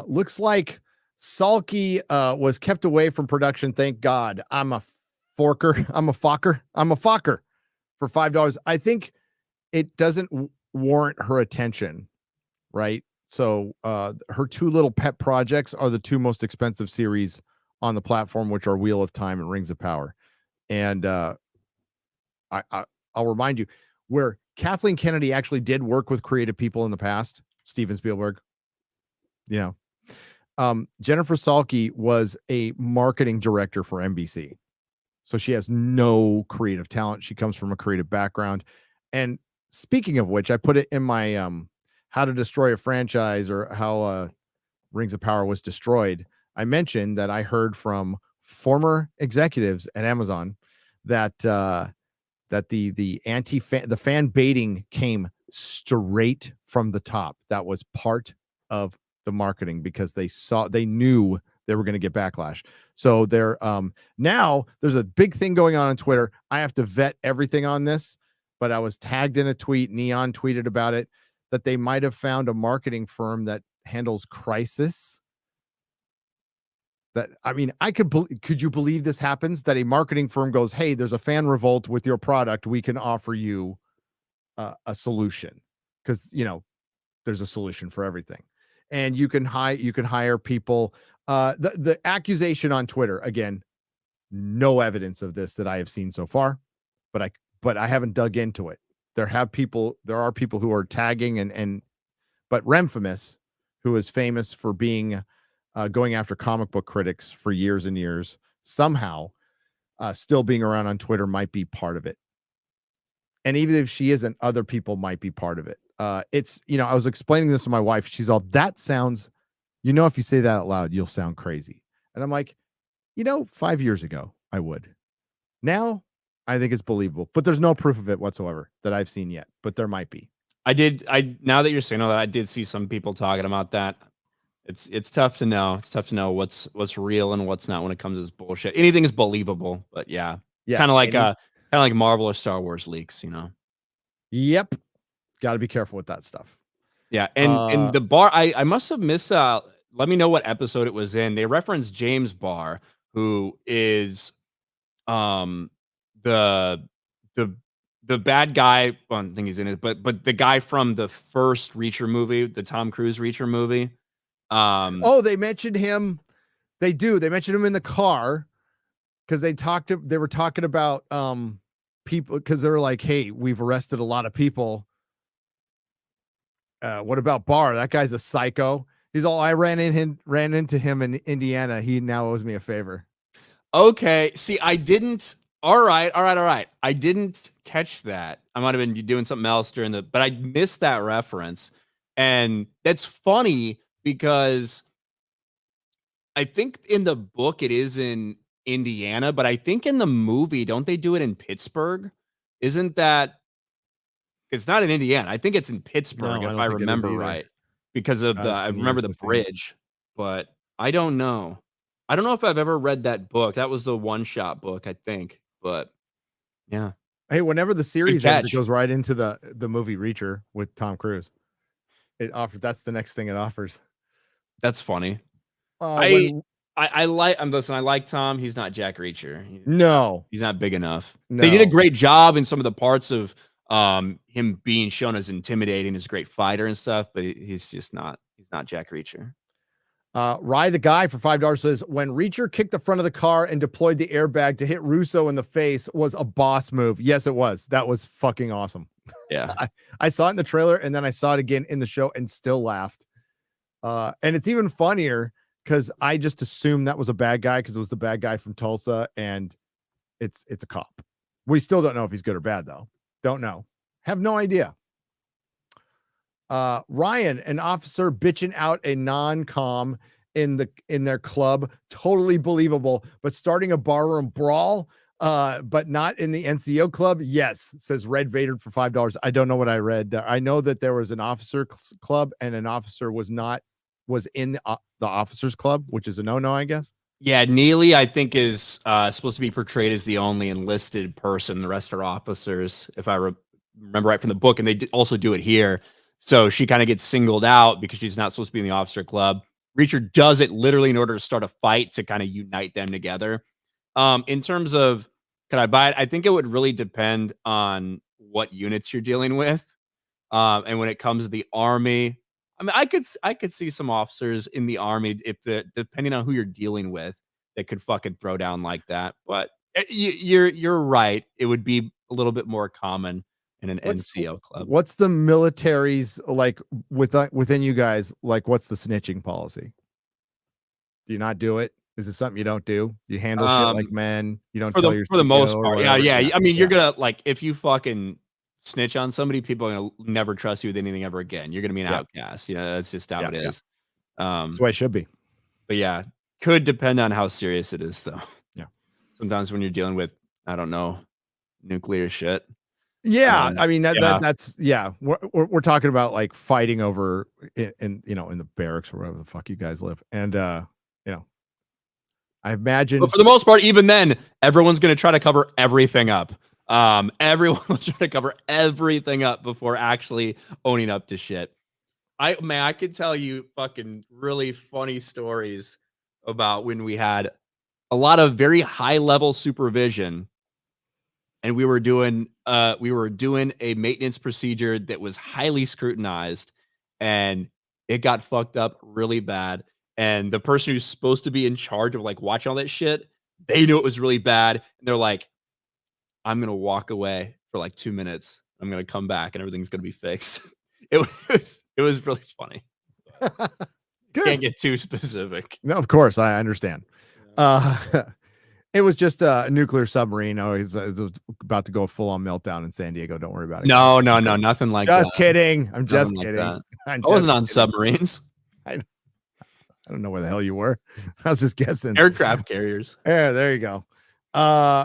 Looks like Salky was kept away from production. Thank God. I'm a focker for $5. I think it doesn't warrant her attention, right? So her two little pet projects are the two most expensive series on the platform, which are Wheel of Time and Rings of Power. And I'll remind you, where Kathleen Kennedy actually did work with creative people in the past, Steven Spielberg, Jennifer Salke was a marketing director for NBC. So she has no creative talent. She comes from a creative background. And speaking of which, I put it in my How to Destroy a Franchise, or how Rings of Power was destroyed. I mentioned that I heard from former executives at Amazon that the fan baiting came straight from the top. That was part of the marketing, because they knew they were going to get backlash. So they're now there's a big thing going on Twitter. I have to vet everything on this, but I was tagged in a tweet. Neon tweeted about it, that they might have found a marketing firm that handles crisis. That, I mean, could you believe this happens? That a marketing firm goes, "Hey, there's a fan revolt with your product. We can offer you a solution," because there's a solution for everything, and you can hire people. The accusation on Twitter, again, no evidence of this that I have seen so far, but I haven't dug into it. there are people who are tagging but Remfamous, who is famous for being going after comic book critics for years and years, somehow still being around on Twitter might be part of it. And even if she isn't, other people might be part of it. It's, I was explaining this to my wife. She's all, that sounds, if you say that out loud, you'll sound crazy. And I'm like, 5 years ago, I would. Now, I think it's believable, but there's no proof of it whatsoever that I've seen yet, but there might be. Now that you're saying all that, I did see some people talking about that. It's tough to know. It's tough to know what's real and what's not when it comes to this bullshit. Anything is believable, but yeah. Kind of like Marvel or Star Wars leaks, Yep. Got to be careful with that stuff. Yeah, and the bar, I must have missed. Let me know what episode it was in. They referenced James Barr, who is, the bad guy. Well, I don't think he's in it, but the guy from the first Reacher movie, the Tom Cruise Reacher movie. They mentioned him. They do. They mentioned him in the car because they were talking about people, because they were like, hey, we've arrested a lot of people. What about Barr? That guy's a psycho. He's all, I ran into him in Indiana. He now owes me a favor. Okay. See, I didn't. All right. I didn't catch that. I might have been doing something else but I missed that reference. And that's funny because I think in the book it is in Indiana, but I think in the movie, don't they do it in Pittsburgh? Isn't that? It's not in Indiana. I think it's in Pittsburgh, if I remember right, because of I remember the bridge, but I don't know. I don't know if I've ever read that book. That was the one-shot book, I think, but yeah. Hey, whenever the series ends, it goes right into the movie Reacher with Tom Cruise. That's the next thing it offers. That's funny. I like Tom. He's not Jack Reacher. He's not big enough. No. They did a great job in some of the parts of him being shown as intimidating, as a great fighter and stuff, but he's not Jack Reacher. Rye the guy for $5 says, when Reacher kicked the front of the car and deployed the airbag to hit Russo in the face was a boss move. Yes, it was. That was fucking awesome. Yeah. I saw it in the trailer and then I saw it again in the show and still laughed. And it's even funnier because I just assumed that was a bad guy because it was the bad guy from Tulsa and it's a cop. We still don't know if he's good or bad though. Don't know. Have no idea. Ryan, an officer bitching out a non-com in their club, totally believable, but starting a barroom brawl, but not in the NCO club. Yes, says Red Vader for $5. I don't know what I read. I know that there was an officer club and an officer was in the officers club, which is a no-no, I guess. Yeah, Neely, I think, is supposed to be portrayed as the only enlisted person. The rest are officers, if I remember right from the book, and they also do it here. So she kind of gets singled out because she's not supposed to be in the officer club. Reacher does it literally in order to start a fight to kind of unite them together. In terms of, could I buy it? I think it would really depend on what units you're dealing with. And when it comes to the Army, I mean, I could see some officers in the Army, depending on who you're dealing with, that could fucking throw down like that. But you're right. It would be a little bit more common in an NCO club. What's the military's like within you guys? Like, what's the snitching policy? Do you not do it? Is it something you don't do? You handle shit like men. You don't tell your for the most part. Yeah. I mean, you're gonna like, if you fucking snitch on somebody, people are gonna never trust you with anything ever again. You're gonna be an outcast. That's just how it is. That's the way it should be. But yeah, could depend on how serious it is, though. Yeah. Sometimes when you're dealing with, I don't know, nuclear shit. Yeah, I mean that's we're talking about like fighting over in the barracks or wherever the fuck you guys live, and I imagine. But for the most part, even then, everyone's going to try to cover everything up. Everyone will try to cover everything up before actually owning up to shit. I could tell you fucking really funny stories about when we had a lot of very high level supervision. And we were doing a maintenance procedure that was highly scrutinized, and it got fucked up really bad. And the person who's supposed to be in charge of like watching all that shit, they knew it was really bad, and they're like, "I'm gonna walk away for like 2 minutes I'm gonna come back and everything's gonna be fixed. It was really funny. Good. Can't get too specific. No, of course I understand. It was just a nuclear submarine. Oh, it's about to go full on meltdown in San Diego. Don't worry about it. No, nothing like just that. kidding. I'm just Nothing kidding. Like I wasn't on submarines. I don't know where the hell you were. I was just guessing. Aircraft carriers. Yeah, there you go.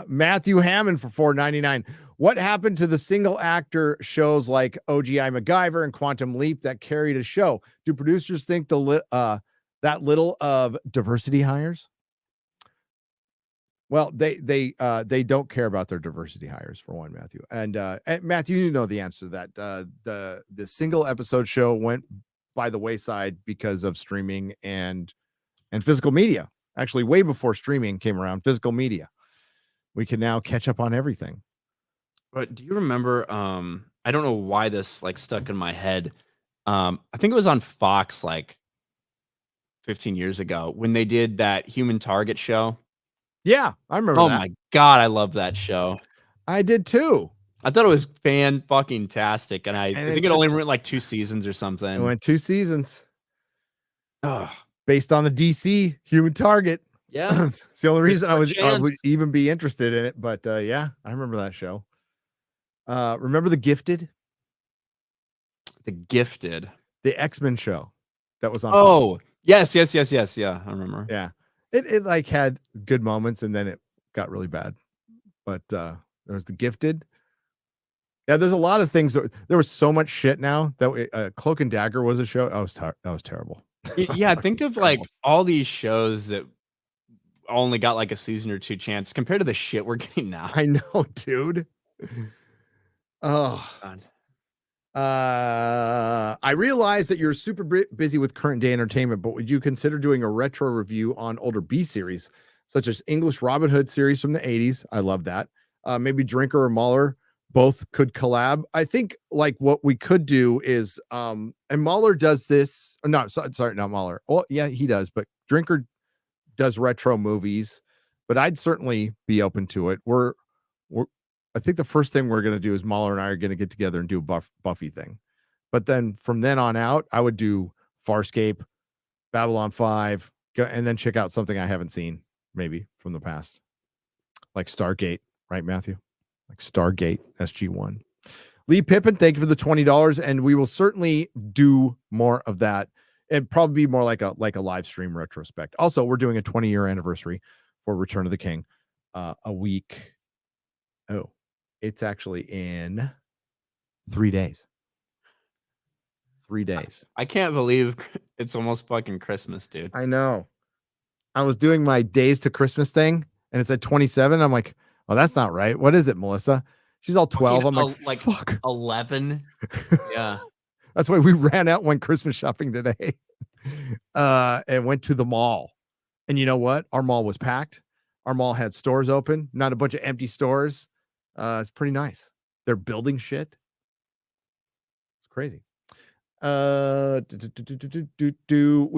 Matthew Hammond for $4.99. What happened to the single actor shows like OGI MacGyver and Quantum Leap that carried a show? Do producers think that little of diversity hires? Well, they don't care about their diversity hires, for one, Matthew. And Matthew, you know the answer to that. The single episode show went by the wayside because of streaming and physical media. Actually, way before streaming came around, physical media. We can now catch up on everything. But do you remember? I don't know why this like stuck in my head. I think it was on Fox like 15 years ago when they did that Human Target show. Yeah, I remember. Oh my god, I love that show. I did too. I thought it was fan-fucking-tastic, and I think it only went like 2 seasons or something. It went 2 seasons. Oh, based on the DC Human Target. Yeah, it's the only reason I would even be interested in it. But yeah, I remember that show. Remember The Gifted? The Gifted, the X-Men show that was on. Oh, yes. Yeah, I remember. Yeah, it like had good moments, and then it got really bad. But there was The Gifted. Yeah, there's a lot of things. There was so much shit now that Cloak and Dagger was a show. That was terrible. Yeah, think of like all these shows that only got like a season or 2 chance compared to the shit we're getting now. I know, dude. Oh, God. I realize that you're super busy with current day entertainment, but would you consider doing a retro review on older B series, such as English Robin Hood series from the 80s? I love that. Maybe Drinker or Mahler both could collab. I think like what we could do is, and Mahler does this. Or no, sorry, not Mahler. Well, yeah, he does, but Drinker does retro movies. But I'd certainly be open to it. I think the first thing we're going to do is Mahler and I are going to get together and do a Buffy thing. But then from then on out, I would do Farscape, Babylon 5, and then check out something I haven't seen, maybe from the past. Like Stargate, right, Matthew? Like Stargate, SG-1. Lee Pippin, thank you for the $20. And we will certainly do more of that. It'd probably be more like a live stream retrospect. Also, we're doing a 20-year anniversary for Return of the King a week. Oh, it's actually in 3 days. 3 days. I can't believe it's almost fucking Christmas, dude. I know. I was doing my days to Christmas thing, and it said 27. I'm like, oh, that's not right. What is it, Melissa? She's all 12. I'm like fuck. 11. Yeah. That's why we ran out, went Christmas shopping today, and went to the mall. And you know what? Our mall was packed. Our mall had stores open, not a bunch of empty stores. It's pretty nice. They're building shit. It's crazy. We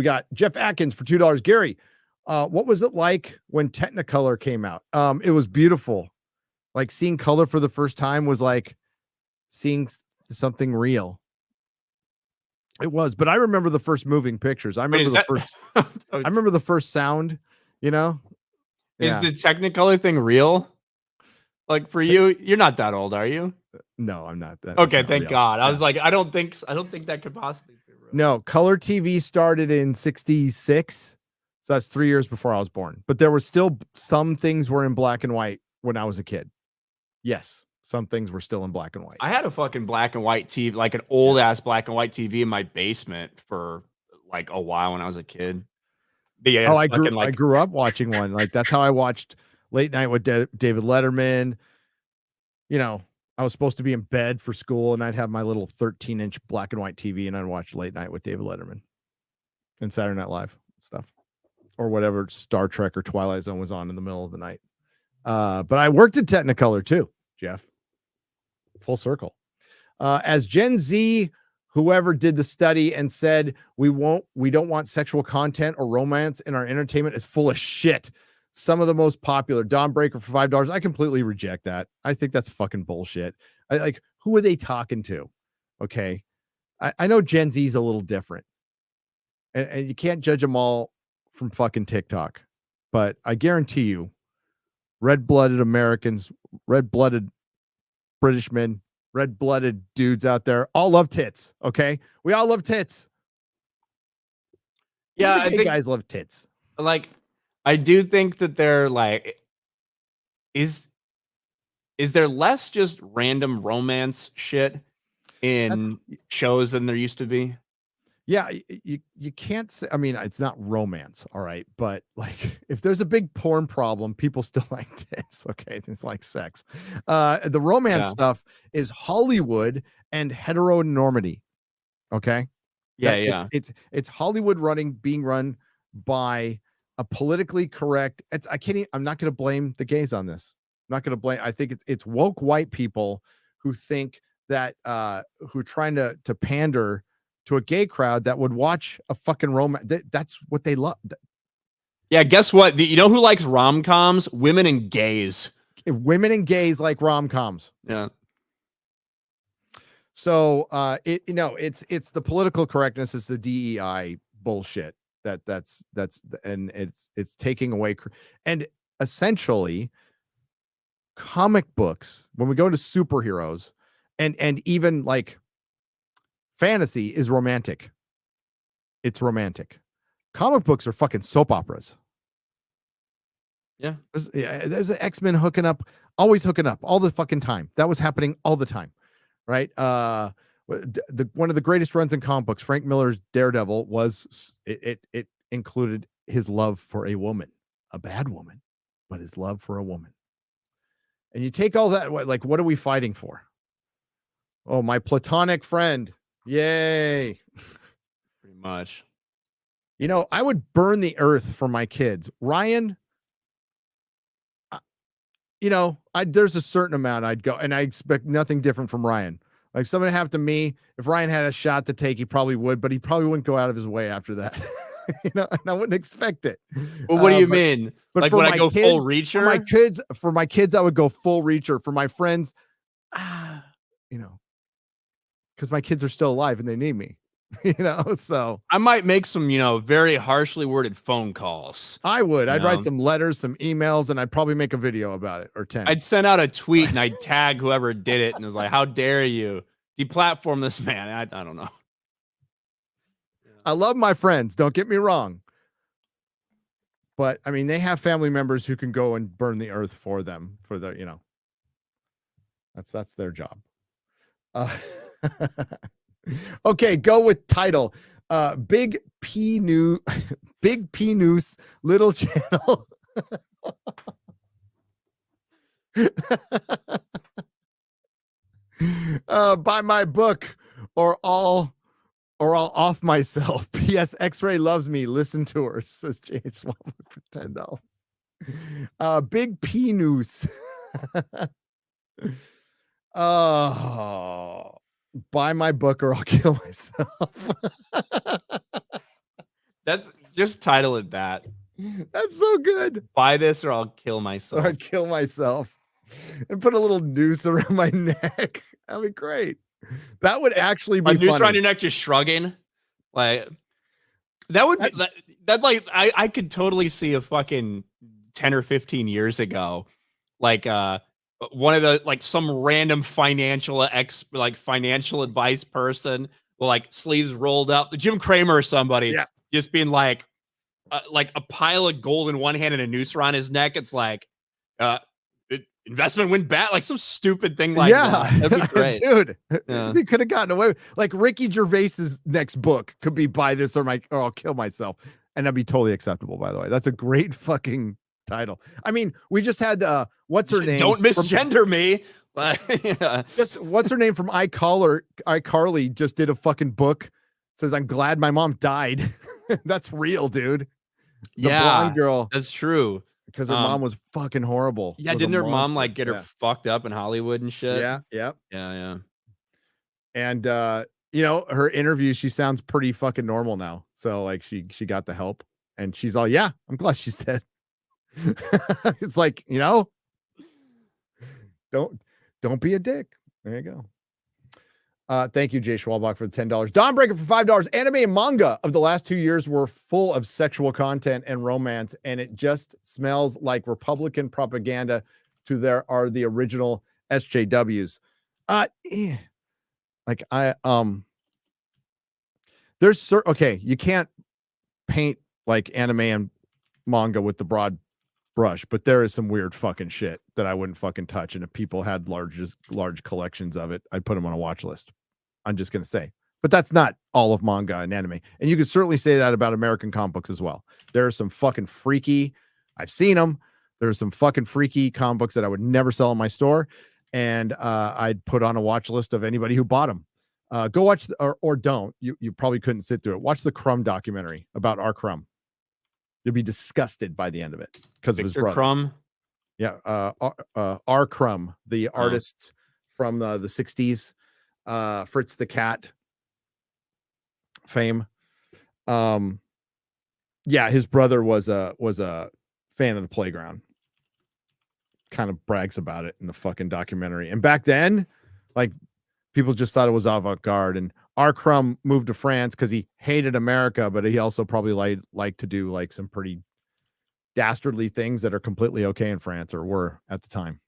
got Jeff Atkins for $2. Gary, what was it like when Technicolor came out? It was beautiful. Like seeing color for the first time was like seeing something real. It was, but I remember the first moving pictures. I remember I remember the first sound, you know. Is the Technicolor thing real? Like for you, you're not that old, are you? No, I'm not. Okay, thank God. I was like, I don't think that could possibly be real. No, color TV started in 66. So that's 3 years before I was born. But there were still some things were in black and white when I was a kid. Yes, some things were still in black and white. I had a fucking black and white TV, like an old ass black and white TV in my basement for like a while when I was a kid. I grew up watching one. Like that's how I watched Late Night with David Letterman. You know, I was supposed to be in bed for school, and I'd have my little 13-inch black and white TV, and I'd watch Late Night with David Letterman and Saturday Night Live stuff, or whatever Star Trek or Twilight Zone was on in the middle of the night. But I worked at Technicolor too, Jeff. Full circle. As Gen Z, whoever did the study and said we don't want sexual content or romance in our entertainment is full of shit. some of the most popular. Dawn Breaker for $5. I completely reject that. I think that's fucking bullshit. Like, who are they talking to? Okay. I know Gen Z is a little different. And you can't judge them all from fucking TikTok. But I guarantee you, red-blooded Americans, red-blooded British men, red-blooded dudes out there all love tits. Okay. We all love tits. Yeah, I think guys love tits. Like, I do think that they're like, is there less just random romance shit in shows than there used to be? Yeah, you can't say. I mean, it's not romance, all right, but like, if there's a big porn problem, people still like tits. Okay, it's like sex. The romance stuff is Hollywood and heteronormity. Okay, Yeah. It's Hollywood being run by a politically correct. I'm not going to blame the gays on this. I'm not going to blame. I think it's woke white people who think that who are trying to pander to a gay crowd that would watch a fucking romance. That's what they love. Yeah, guess what? You know who likes rom-coms? Women and gays. Women and gays like rom-coms. Yeah. So it's the political correctness. It's the DEI bullshit that's and it's taking away and essentially comic books, when we go to superheroes and even like fantasy is romantic. It's romantic. Comic books are fucking soap operas. Yeah. There's an X-Men always hooking up all the fucking time. That was happening all the time. Right. One of the greatest runs in comic books, Frank Miller's Daredevil, was it included his love for a woman, a bad woman, but his love for a woman. And you take all that, like, what are we fighting for? Oh, my platonic friend. Yay. Pretty much. You know, I would burn the earth for my kids. Ryan, you know, there's a certain amount I'd go, and I expect nothing different from Ryan. Like, something happened to me. If Ryan had a shot to take, he probably would, but he probably wouldn't go out of his way after that. You know, and I wouldn't expect it. Well, what do you mean? But like, when I go full reacher? For my kids, I would go full reacher. For my friends, you know, because my kids are still alive and they need me. You know, so I might make some, very harshly worded phone calls. I would. I'd write some letters, some emails, and I'd probably make a video about it, or 10. I'd send out a tweet and I'd tag whoever did it, and it was like, "How dare you deplatform this man?" I don't know. I love my friends. Don't get me wrong, but I mean, they have family members who can go and burn the earth for them. For the, that's their job. Okay, go with title. Big P News, Little Channel. Buy my book or I'll off myself. P.S. X-Ray loves me. Listen to her, says James Smallwood for $10. Big P News. Oh. Buy my book or I'll kill myself. That's just title it that. That's so good. Buy this or I'll kill myself. Or I'll kill myself. And put a little noose around my neck. That'd be great. That would actually be a noose funny. around your neck just shrugging. Like that would be that like I could totally see a fucking 10 or 15 years ago. Like one of the, like, some random financial advice person with like sleeves rolled up, Jim Cramer or somebody, just being like a pile of gold in one hand and a noose around his neck. It's like investment went bad, like some stupid thing like that. That'd be great. Dude. Yeah. They could have gotten away with, like, Ricky Gervais's next book could be Buy This or I'll Kill Myself, and that'd be totally acceptable, by the way. That's a great fucking title. I mean, we just had what's her name? Don't misgender me. Just what's her name from iCarly just did a fucking book. Says, I'm glad my mom died. That's real, dude. The blonde girl. That's true. Because her mom was fucking horrible. Yeah, didn't her mom like get her fucked up in Hollywood and shit? Yeah. And her interview, she sounds pretty fucking normal now. So like she got the help, and she's all, yeah, I'm glad she's dead. It's like, don't be a dick. There you go. Thank you, Jay Schwalbach, for the $10. Dawnbreaker for $5. Anime and manga of the last 2 years were full of sexual content and romance, and it just smells like Republican propaganda to there are the original SJWs. Okay, you can't paint like anime and manga with the broad brush, but there is some weird fucking shit that I wouldn't fucking touch. And if people had large collections of it, I'd put them on a watch list. I'm just gonna say, but that's not all of manga and anime. And you could certainly say that about American comic books as well. There are some fucking freaky. I've seen them. There are some fucking freaky comic books that I would never sell in my store, and I'd put on a watch list of anybody who bought them. Go watch or don't. You probably couldn't sit through it. Watch the Crumb documentary about R. Crumb. You'll be disgusted by the end of it because of his brother. Crumb. Yeah, R. Crumb, the artist from the 60s, Fritz the Cat fame. Yeah, his brother was a fan of the Playground. Kind of brags about it in the fucking documentary. And back then, like, people just thought it was avant-garde. And R. Crumb moved to France because he hated America, but he also probably liked to do like some pretty dastardly things that are completely okay in France, or were at the time.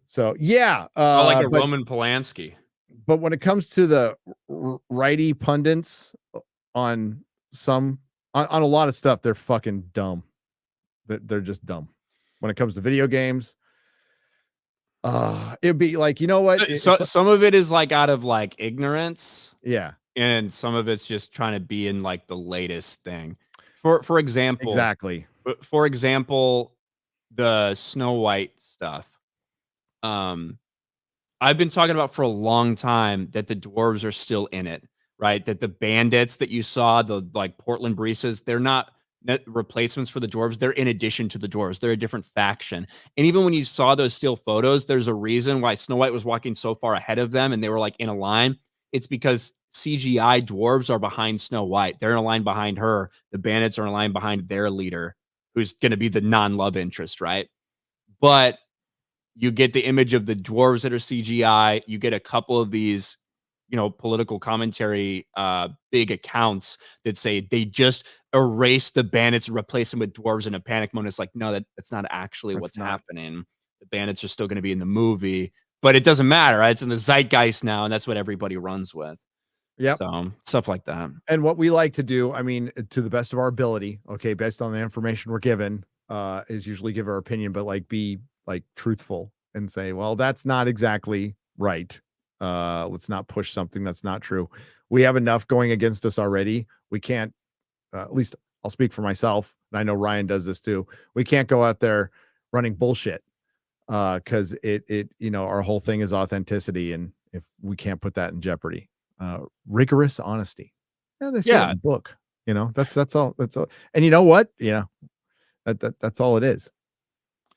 So yeah, like Roman Polanski. But when it comes to the righty pundits on a lot of stuff, they're fucking dumb. They're just dumb. When it comes to video games, it'd be like, you know what? Some of it is like out of like ignorance. Yeah. And some of it's just trying to be in like the latest thing. For example, exactly. For example, the Snow White stuff. I've been talking about for a long time that the dwarves are still in it, right? That the bandits that you saw, the like Portland Breezes, they're not replacements for the dwarves. They're in addition to the dwarves. They're a different faction. And even when you saw those still photos, there's a reason why Snow White was walking so far ahead of them and they were like in a line. It's because CGI dwarves are behind Snow White. They're in a line behind her. The bandits are in a line behind their leader, who's going to be the non-love interest, right? But you get the image of the dwarves that are CGI. You get a couple of these, political commentary, big accounts that say they just erase the bandits and replace them with dwarves in a panic mode. It's like, no, that's not actually what's happening. The bandits are still going to be in the movie, but it doesn't matter, right? It's in the zeitgeist now, and that's what everybody runs with. Yeah. So stuff like that. And what we like to do, I mean, to the best of our ability, okay, based on the information we're given, is usually give our opinion, but like be like truthful and say, well, that's not exactly right. Let's not push something that's not true. We have enough going against us already. We can't, at least I'll speak for myself, and I know Ryan does this too. We can't go out there running bullshit because our whole thing is authenticity, and if we can't put that in jeopardy, rigorous honesty. Yeah, they say it in the book. That's all. That's all. And you know what? That's all it is.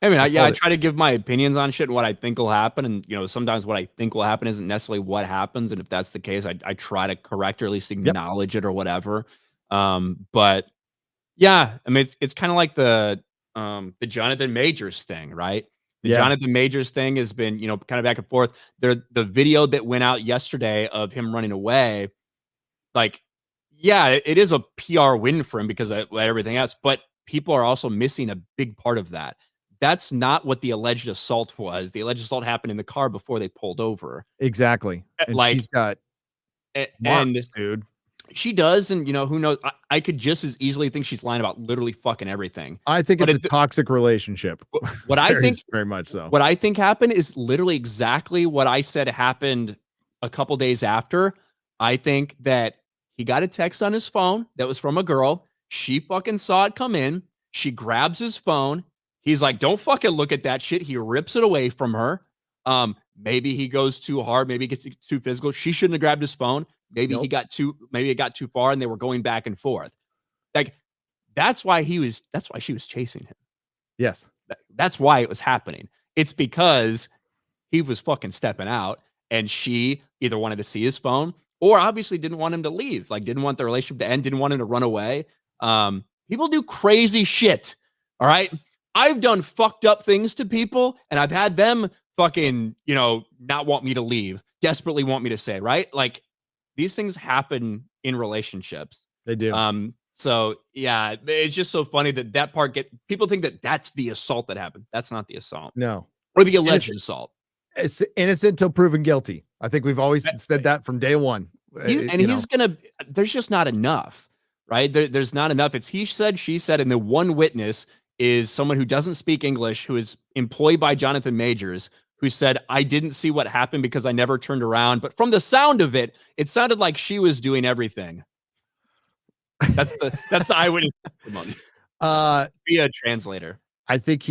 I mean, I try to give my opinions on shit and what I think will happen. And, sometimes what I think will happen isn't necessarily what happens. And if that's the case, I try to correct or at least acknowledge it or whatever. But yeah, I mean, it's kind of like the Jonathan Majors thing, right? The Jonathan Majors thing has been, kind of back and forth. The video that went out yesterday of him running away, like, yeah, it is a PR win for him because of everything else, but people are also missing a big part of that. That's not what the alleged assault was. The alleged assault happened in the car before they pulled over. Exactly. And like, she's got marks, dude. She does, and who knows? I could just as easily think she's lying about literally fucking everything. I think it's a toxic relationship. What I think, very much so. What I think happened is literally exactly what I said happened a couple days after. I think that he got a text on his phone that was from a girl. She fucking saw it come in. She grabs his phone. He's like, don't fucking look at that shit. He rips it away from her. Maybe he goes too hard. Maybe he gets too physical. She shouldn't have grabbed his phone. Maybe it got too far and they were going back and forth. Like, that's why she was chasing him. Yes. That's why it was happening. It's because he was fucking stepping out and she either wanted to see his phone or obviously didn't want him to leave. Like, didn't want the relationship to end, didn't want him to run away. People do crazy shit. All right. I've done fucked up things to people, and I've had them fucking, not want me to leave, desperately want me to stay, right? Like, these things happen in relationships. They do. So yeah, it's just so funny that part people think that that's the assault that happened. That's not the assault. No. Or the alleged assault. It's innocent until proven guilty. I think we've always said that from day one. There's just not enough, right? There's not enough. It's he said, she said, and the one witness is someone who doesn't speak English, who is employed by Jonathan Majors, who said, I didn't see what happened because I never turned around. But from the sound of it, it sounded like she was doing everything. That's the eyewitness testimony. Be a translator. I think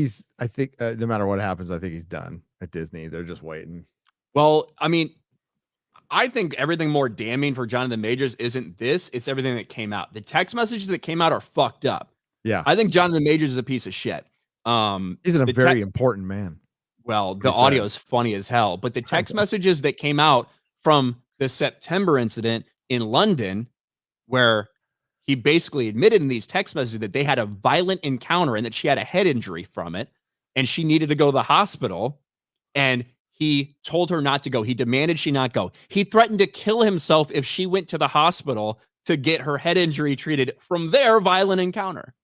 no matter what happens, I think he's done at Disney. They're just waiting. Well, I mean, I think everything more damning for Jonathan Majors isn't this. It's everything that came out. The text messages that came out are fucked up. Yeah. I think Jonathan Majors is a piece of shit. He's a very important man. Well, the audio is funny as hell. But the text messages that came out from the September incident in London, where he basically admitted in these text messages that they had a violent encounter and that she had a head injury from it, and she needed to go to the hospital, and he told her not to go. He demanded she not go. He threatened to kill himself if she went to the hospital to get her head injury treated from their violent encounter.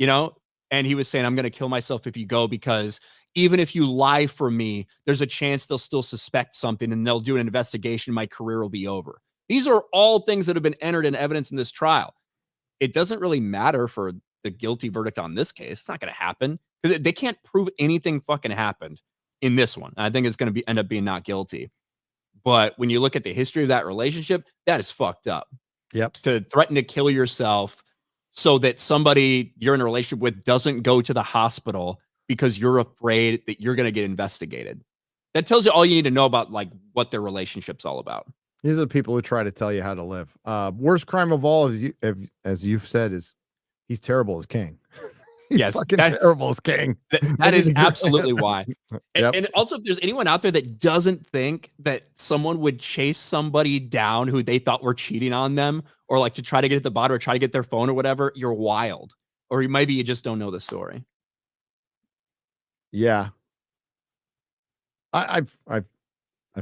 And he was saying, I'm going to kill myself if you go, because even if you lie for me, there's a chance they'll still suspect something and they'll do an investigation. My career will be over. These are all things that have been entered in evidence in this trial. It doesn't really matter for the guilty verdict on this case. It's not going to happen because they can't prove anything fucking happened in this one. I think it's going to end up being not guilty. But when you look at the history of that relationship, that is fucked up. Yep. To threaten to kill yourself so that somebody you're in a relationship with doesn't go to the hospital because you're afraid that you're going to get investigated. That tells you all you need to know about like what their relationship's all about. These are the people who try to tell you how to live. Worst crime of all, as you've said, is he's terrible as king. He's fucking terrible as king. That is absolutely why. Yep. And also, if there's anyone out there that doesn't think that someone would chase somebody down who they thought were cheating on them, or like to try to get at the bottom or try to get their phone or whatever, you're wild. Or maybe you just don't know the story. Yeah. I've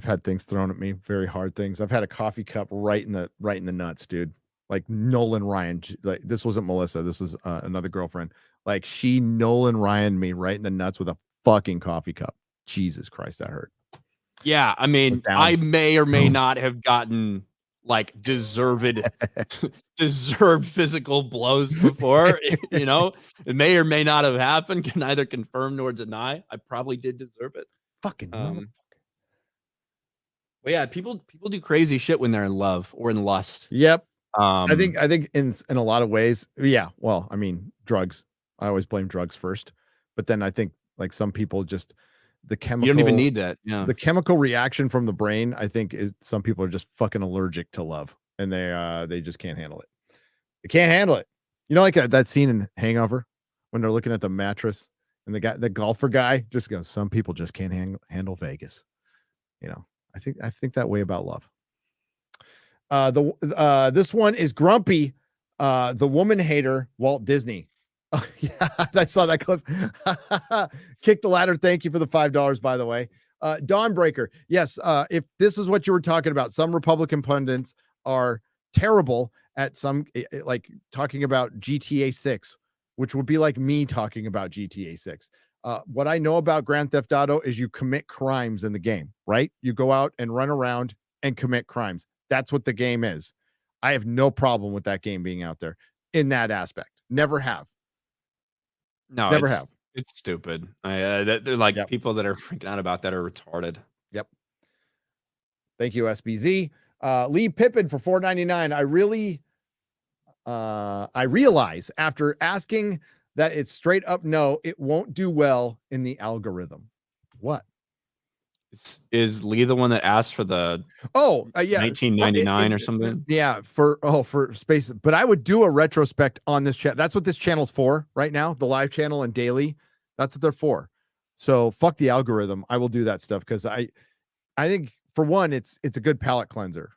had things thrown at me, very hard things. I've had a coffee cup right in the nuts, dude. Like Nolan Ryan. Like this wasn't Melissa. This was another girlfriend. Like she Nolan Ryan me right in the nuts with a fucking coffee cup. Jesus Christ, that hurt. Yeah, I mean, I may or may not have gotten like deserved physical blows before. It may or may not have happened. Can neither confirm nor deny. I probably did deserve it. Fucking motherfucker. Well, yeah, people do crazy shit when they're in love or in lust. Yep. I think in a lot of ways, yeah. Well, I mean, drugs. I always blame drugs first, but then I think like some people just the chemical. You don't even need that. Yeah. The chemical reaction from the brain, I think, is some people are just fucking allergic to love, and they just can't handle it. They can't handle it. Like that scene in Hangover when they're looking at the mattress and the golfer guy just goes, "Some people just can't handle Vegas." I think that way about love. This one is Grumpy, the woman hater, Walt Disney. Oh, yeah, I saw that clip. Kick the ladder. Thank you for the $5, by the way. Dawnbreaker. Yes, if this is what you were talking about, some Republican pundits are terrible at some like talking about GTA 6, which would be like me talking about GTA 6. What I know about Grand Theft Auto is you commit crimes in the game, right? You go out and run around and commit crimes. That's what the game is. I have no problem with that game being out there in that aspect. Never have. No, never have. It's stupid. They're like people that are freaking out about that are retarded. Yep. Thank you, SBZ. Lee Pippin for $4.99. I realize after asking that it's straight up no, it won't do well in the algorithm. What? Is Lee the one that asked for the 1999 or something? Yeah, for space. But I would do a retrospect on this chat. That's what this channel's for right now. The live channel and daily. That's what they're for. So fuck the algorithm. I will do that stuff because I think for one, it's a good palate cleanser,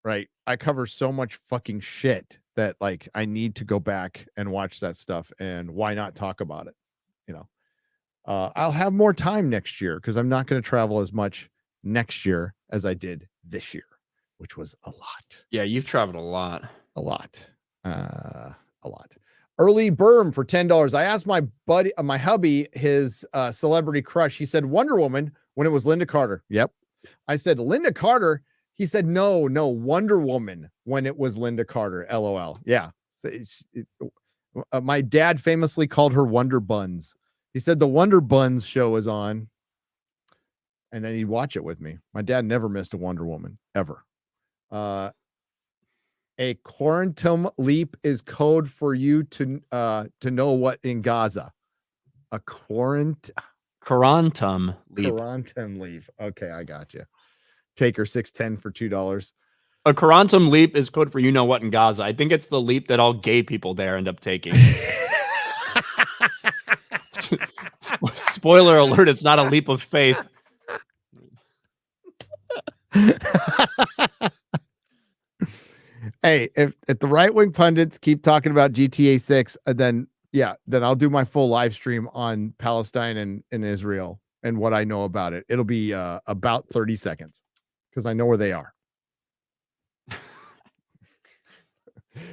right? I cover so much fucking shit that like I need to go back and watch that stuff, and why not talk about it? I'll have more time next year because I'm not going to travel as much next year as I did this year, which was a lot. Yeah, you've traveled a lot. A lot. A lot. Early Berm for $10. I asked my buddy, my hubby, his celebrity crush. He said Wonder Woman when it was Linda Carter. Yep. I said Linda Carter. He said no, Wonder Woman when it was Linda Carter. LOL. Yeah. My dad famously called her Wonder Buns. He said the Wonder Buns show is on, and then he'd watch it with me. My dad never missed a Wonder Woman ever. A quantum leap is code for you to know what in Gaza. A quantum leap. Quantum leap. Okay, I got you. Taker 610 for $2. A quantum leap is code for you know what in Gaza. I think it's the leap that all gay people there end up taking. Spoiler alert, it's not a leap of faith. Hey, if the right-wing pundits keep talking about GTA 6, then I'll do my full live stream on Palestine and Israel and what I know about it. It'll be about 30 seconds because I know where they are.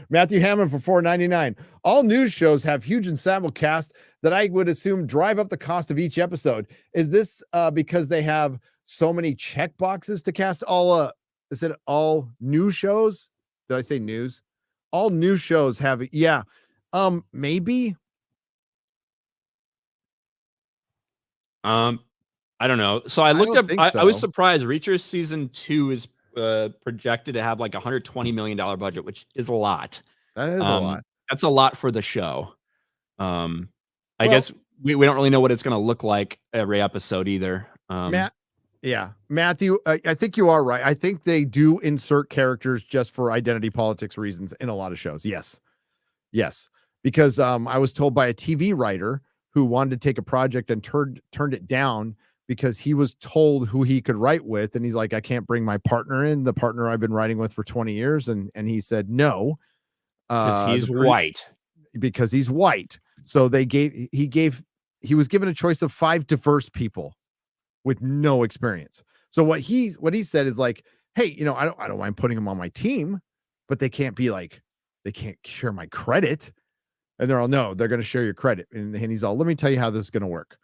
Matthew Hammond for $4.99. All news shows have huge ensemble cast that I would assume drive up the cost of each episode. Is this because they have so many check boxes to cast? Is it all news shows? Did I say news? All news shows have it. Yeah. Maybe. I don't know. So I looked up. I was surprised. Reacher season 2 is projected to have like $120 million budget, which is a lot. That is a lot. That's a lot for the show. I guess we don't really know what it's going to look like every episode either. Matthew, I think you are right. I think they do insert characters just for identity politics reasons in a lot of shows. Yes. Because I was told by a TV writer who wanted to take a project and turned it down because he was told who he could write with. And he's like, I can't bring my partner in, the partner I've been writing with for 20 years. And he said, no. Because he's white. Because he's white. So he was given a choice of 5 diverse people with no experience. So what he said is like, hey, I don't mind putting them on my team, but they can't share my credit. And they're all, no, they're going to share your credit. And he's all, let me tell you how this is going to work.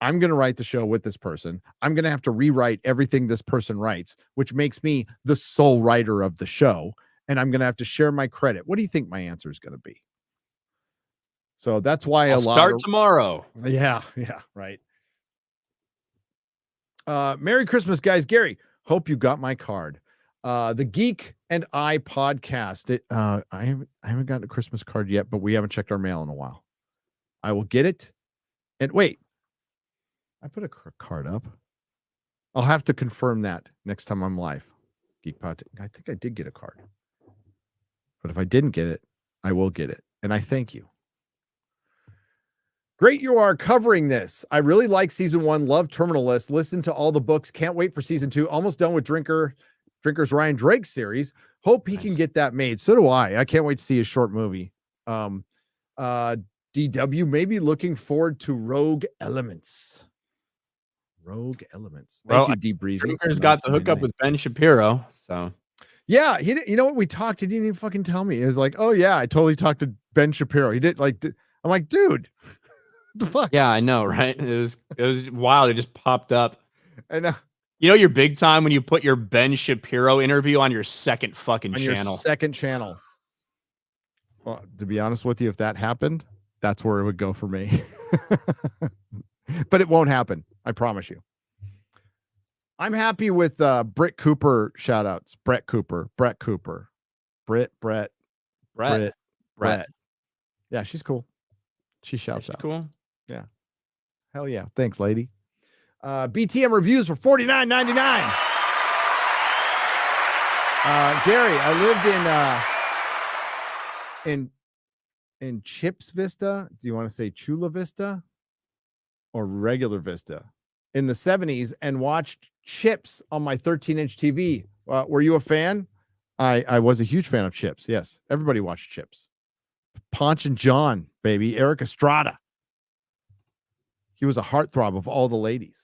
I'm going to write the show with this person. I'm going to have to rewrite everything this person writes, which makes me the sole writer of the show. And I'm going to have to share my credit. What do you think my answer is going to be? So that's why I'll start tomorrow. Yeah, right. Merry Christmas, guys. Gary, hope you got my card. The Geek and I podcast. I haven't gotten a Christmas card yet, but we haven't checked our mail in a while. I will get it. And wait, I put a card up. I'll have to confirm that next time I'm live. Geek Pod. I think I did get a card, but if I didn't get it, I will get it. And I thank you. Great, you are covering this. I really like season 1. Love Terminal List. Listen to all the books. Can't wait for season 2. Almost done with Drinker's Ryan Drake series. Hope he can get that made. So do I. I can't wait to see a short movie. DW maybe looking forward to Rogue Elements. Thank you, Deep Breezy. Drinker's got the hookup with Ben Shapiro. So yeah, you know what we talked. He didn't even fucking tell me. It was like, oh yeah, I totally talked to Ben Shapiro. He did like. I'm like, dude. The fuck? Yeah, I know, right? It was wild. It just popped up. I know. You know, you're big time when you put your Ben Shapiro interview on your second fucking channel. Your second channel. Well, to be honest with you, if that happened, that's where it would go for me. But it won't happen. I promise you. I'm happy with Britt Cooper shout outs. Brett Cooper. Yeah, she's cool. She shouts out. Cool. Yeah. Hell yeah. Thanks, lady. BTM reviews for $49.99. Gary, I lived in Chips Vista. Do you want to say Chula Vista or regular Vista in the 70s and watched Chips on my 13-inch TV? Were you a fan? I was a huge fan of Chips. Yes. Everybody watched Chips. Ponch and John, baby. Eric Estrada. He was a heartthrob of all the ladies.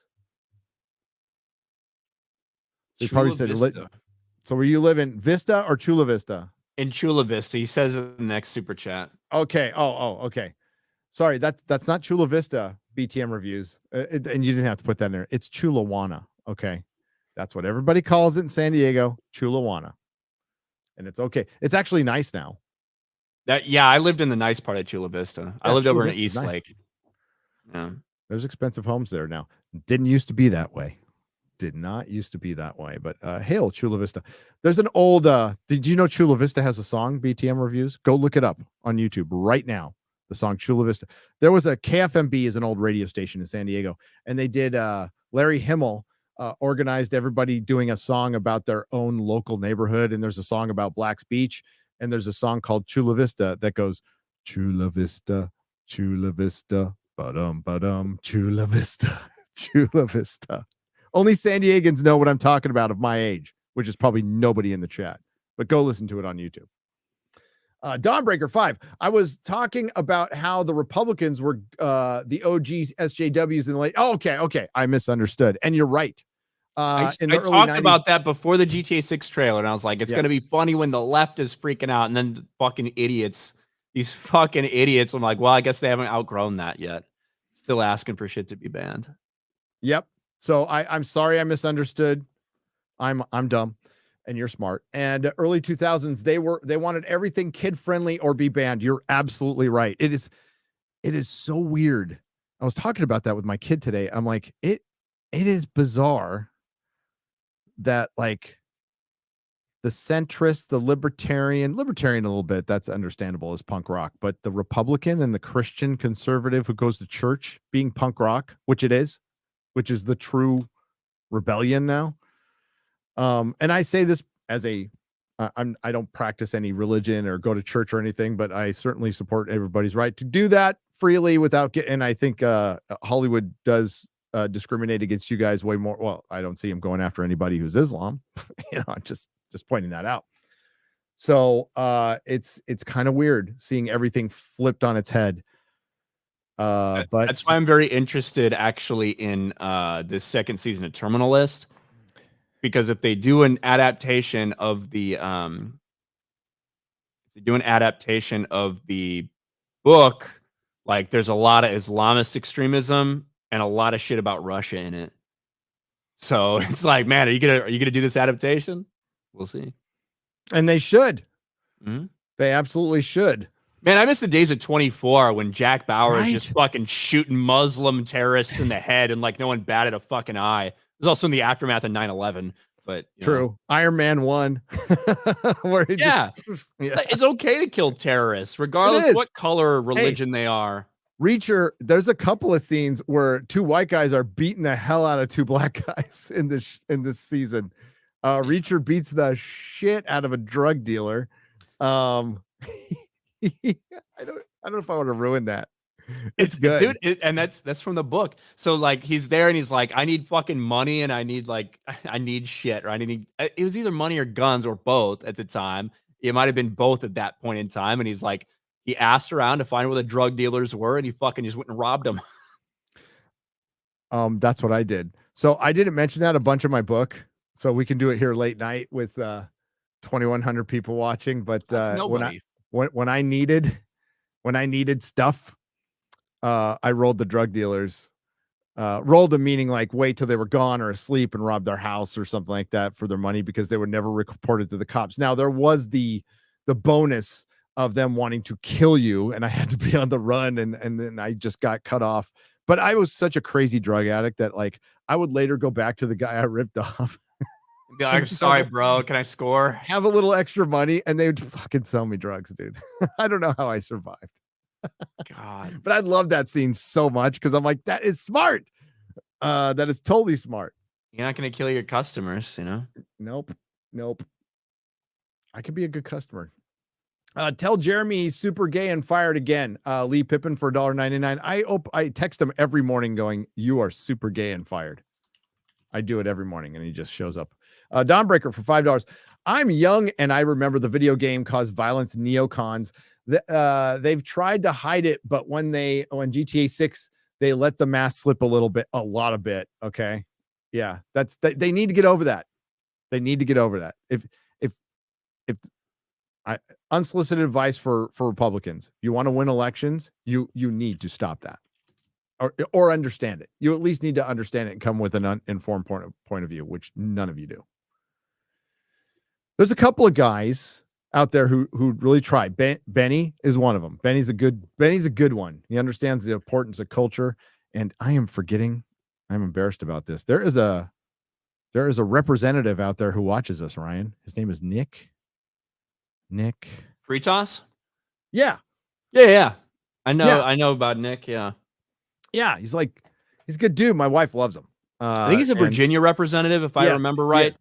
He probably said, so were you living Vista or Chula Vista? In Chula Vista. He says in the next super chat. Okay. Okay. Sorry, that's not Chula Vista BTM reviews. And you didn't have to put that in there. It's Chulawana. Okay. That's what everybody calls it in San Diego, Chulawana. And it's okay. It's actually nice now. I lived in the nice part of Chula Vista. Yeah, I lived over in East Lake. Yeah. There's expensive homes there now. Didn't used to be that way. Did not used to be that way. But hail Chula Vista. There's an old did you know Chula Vista has a song, BTM reviews? Go look it up on YouTube right now. The song Chula Vista. There was a KFMB is an old radio station in San Diego, and they did Larry Himmel organized everybody doing a song about their own local neighborhood. And there's a song about Black's Beach, and there's a song called Chula Vista that goes Chula Vista, ba-dum, Chula Vista, Chula Vista. Only San Diegans know what I'm talking about of my age, which is probably nobody in the chat, but go listen to it on YouTube. Dawnbreaker 5. I was talking about how the Republicans were the OGs, SJWs in the late. Oh, okay. I misunderstood. And you're right. I talked about that before the GTA 6 trailer, and I was like, it's going to be funny when the left is freaking out, and then these fucking idiots. I'm like, well, I guess they haven't outgrown that yet. Still asking for shit to be banned. Yep. So I'm sorry I misunderstood. I'm dumb. And you're smart. And early 2000s, they wanted everything kid friendly or be banned. You're absolutely right. It is so weird. I was talking about that with my kid today. I'm like, it is bizarre that like the centrist, the libertarian a little bit, that's understandable as punk rock, but the Republican and the Christian conservative who goes to church being punk rock, which is the true rebellion now. And I say this as I don't practice any religion or go to church or anything, but I certainly support everybody's right to do that freely without getting, and I think Hollywood does discriminate against you guys way more. Well, I don't see him going after anybody who's Islam, just pointing that out. So it's kind of weird seeing everything flipped on its head. But that's why I'm very interested actually in this second season of Terminal List. Because if they do an adaptation of the book, like there's a lot of Islamist extremism and a lot of shit about Russia in it. So it's like, man, are you gonna do this adaptation? We'll see. And they should. Mm-hmm. They absolutely should. Man, I miss the days of 24 when Jack Bauer is just fucking shooting Muslim terrorists in the head and like no one batted a fucking eye. It was also in the aftermath of 9/11, but true. Iron Man 1. It's okay to kill terrorists, regardless of what color or religion they are. Reacher, there's a couple of scenes where two white guys are beating the hell out of two black guys in this season. Reacher beats the shit out of a drug dealer. I don't know if I want to ruin that. It's good, dude, and that's from the book. So like he's there and he's like, I need fucking money and I need shit, or it was either money or guns or both at the time. It might have been both at that point in time. And he's like, he asked around to find where the drug dealers were, and he fucking just went and robbed them. That's what I did. So I didn't mention that a bunch of my book, so we can do it here late night with 2,100 people watching. But when I needed stuff, I rolled the drug dealers. Rolled them meaning like wait till they were gone or asleep and robbed their house or something like that for their money, because they were never reported to the cops. Now there was the bonus of them wanting to kill you, and I had to be on the run, and then I just got cut off. But I was such a crazy drug addict that like I would later go back to the guy I ripped off. Be like, I'm sorry, bro. Can I score? Have a little extra money, and they would fucking sell me drugs, dude. I don't know how I survived. God. But I love that scene so much because I'm like, that is smart. That is totally smart. You're not going to kill your customers, Nope. I could be a good customer. Tell Jeremy he's super gay and fired again. Lee Pippin for $1.99. I text him every morning going, you are super gay and fired. I do it every morning, and he just shows up. Dawnbreaker for $5. I'm young, and I remember the video game caused violence in neocons. They've tried to hide it, but when GTA 6, they let the mask slip a lot of bit. Okay. Yeah. They need to get over that. They need to get over that. If unsolicited advice for Republicans, you want to win elections, you need to stop that or understand it. You at least need to understand it and come with an informed point of view, which none of you do. There's a couple of guys out there who really try. Benny is one of them. Benny's a good one. He understands the importance of culture. And I'm embarrassed about this. There is a representative out there who watches us, Ryan. His name is Nick. Fritas? Yeah. I know about Nick. Yeah. He's a good dude. My wife loves him. I think he's a Virginia representative, if I remember right.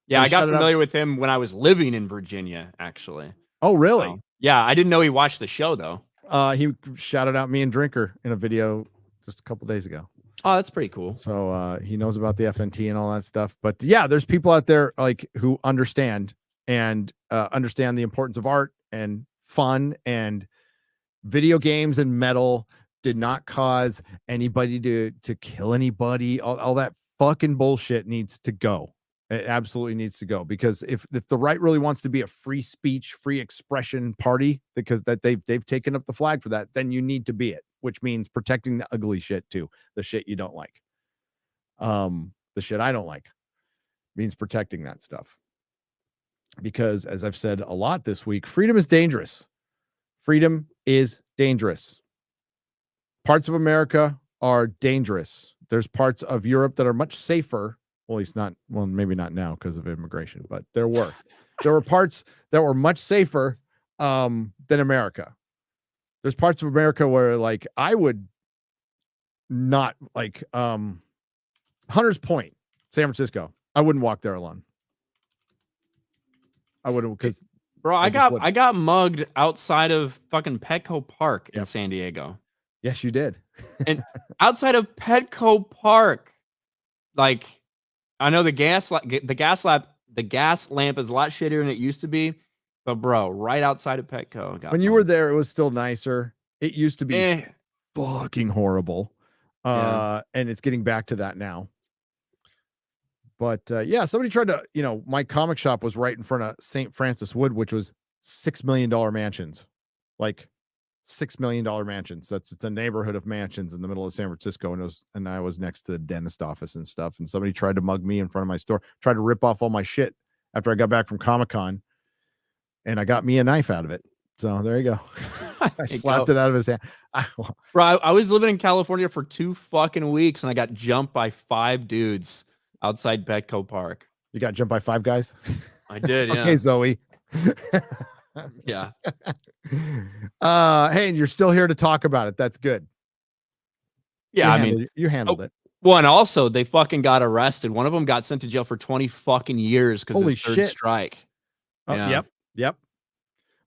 Yeah, I got familiar with him when I was living in Virginia, actually. Oh, really? So, yeah, I didn't know he watched the show, though. He shouted out me and Drinker in a video just a couple days ago. Oh, that's pretty cool. So he knows about the FNT and all that stuff. But yeah, there's people out there who understand the importance of art and fun, and video games and metal did not cause anybody to kill anybody. All that fucking bullshit needs to go. It absolutely needs to go, because if the right really wants to be a free speech, free expression party, because they've taken up the flag for that, then you need to be it, which means protecting the ugly shit too, the shit you don't like. The shit I don't like means protecting that stuff. Because as I've said a lot this week, freedom is dangerous. Freedom is dangerous. Parts of America are dangerous. There's parts of Europe that are much safer. Well, at least not, well, maybe not now because of immigration, but there were parts that were much safer than America. There's parts of America where I would not Hunters Point, San Francisco. I wouldn't walk there alone. I wouldn't, because bro, I got mugged outside of fucking Petco Park in San Diego. Yes, you did. And outside of Petco Park, I know the gas lamp is a lot shittier than it used to be, but bro, right outside of Petco. When you were there, it was still nicer. It used to be fucking horrible. And it's getting back to that now. But somebody tried to, my comic shop was right in front of St. Francis Wood, which was $6 million mansions, $6 million mansions. It's a neighborhood of mansions in the middle of San Francisco, and I was next to the dentist office and stuff. And somebody tried to mug me in front of my store, tried to rip off all my shit after I got back from Comic-Con, and I got me a knife out of it. So there you go. I slapped it out of his hand. Bro, I was living in California for 2 fucking weeks, and I got jumped by 5 dudes outside Petco Park. You got jumped by 5 guys? I did, yeah. Okay, Zoe. Yeah. Hey, and you're still here to talk about it. That's good. Yeah, you handled it. Well, and also they fucking got arrested. One of them got sent to jail for 20 fucking years because of his third strike. Yeah. Yep.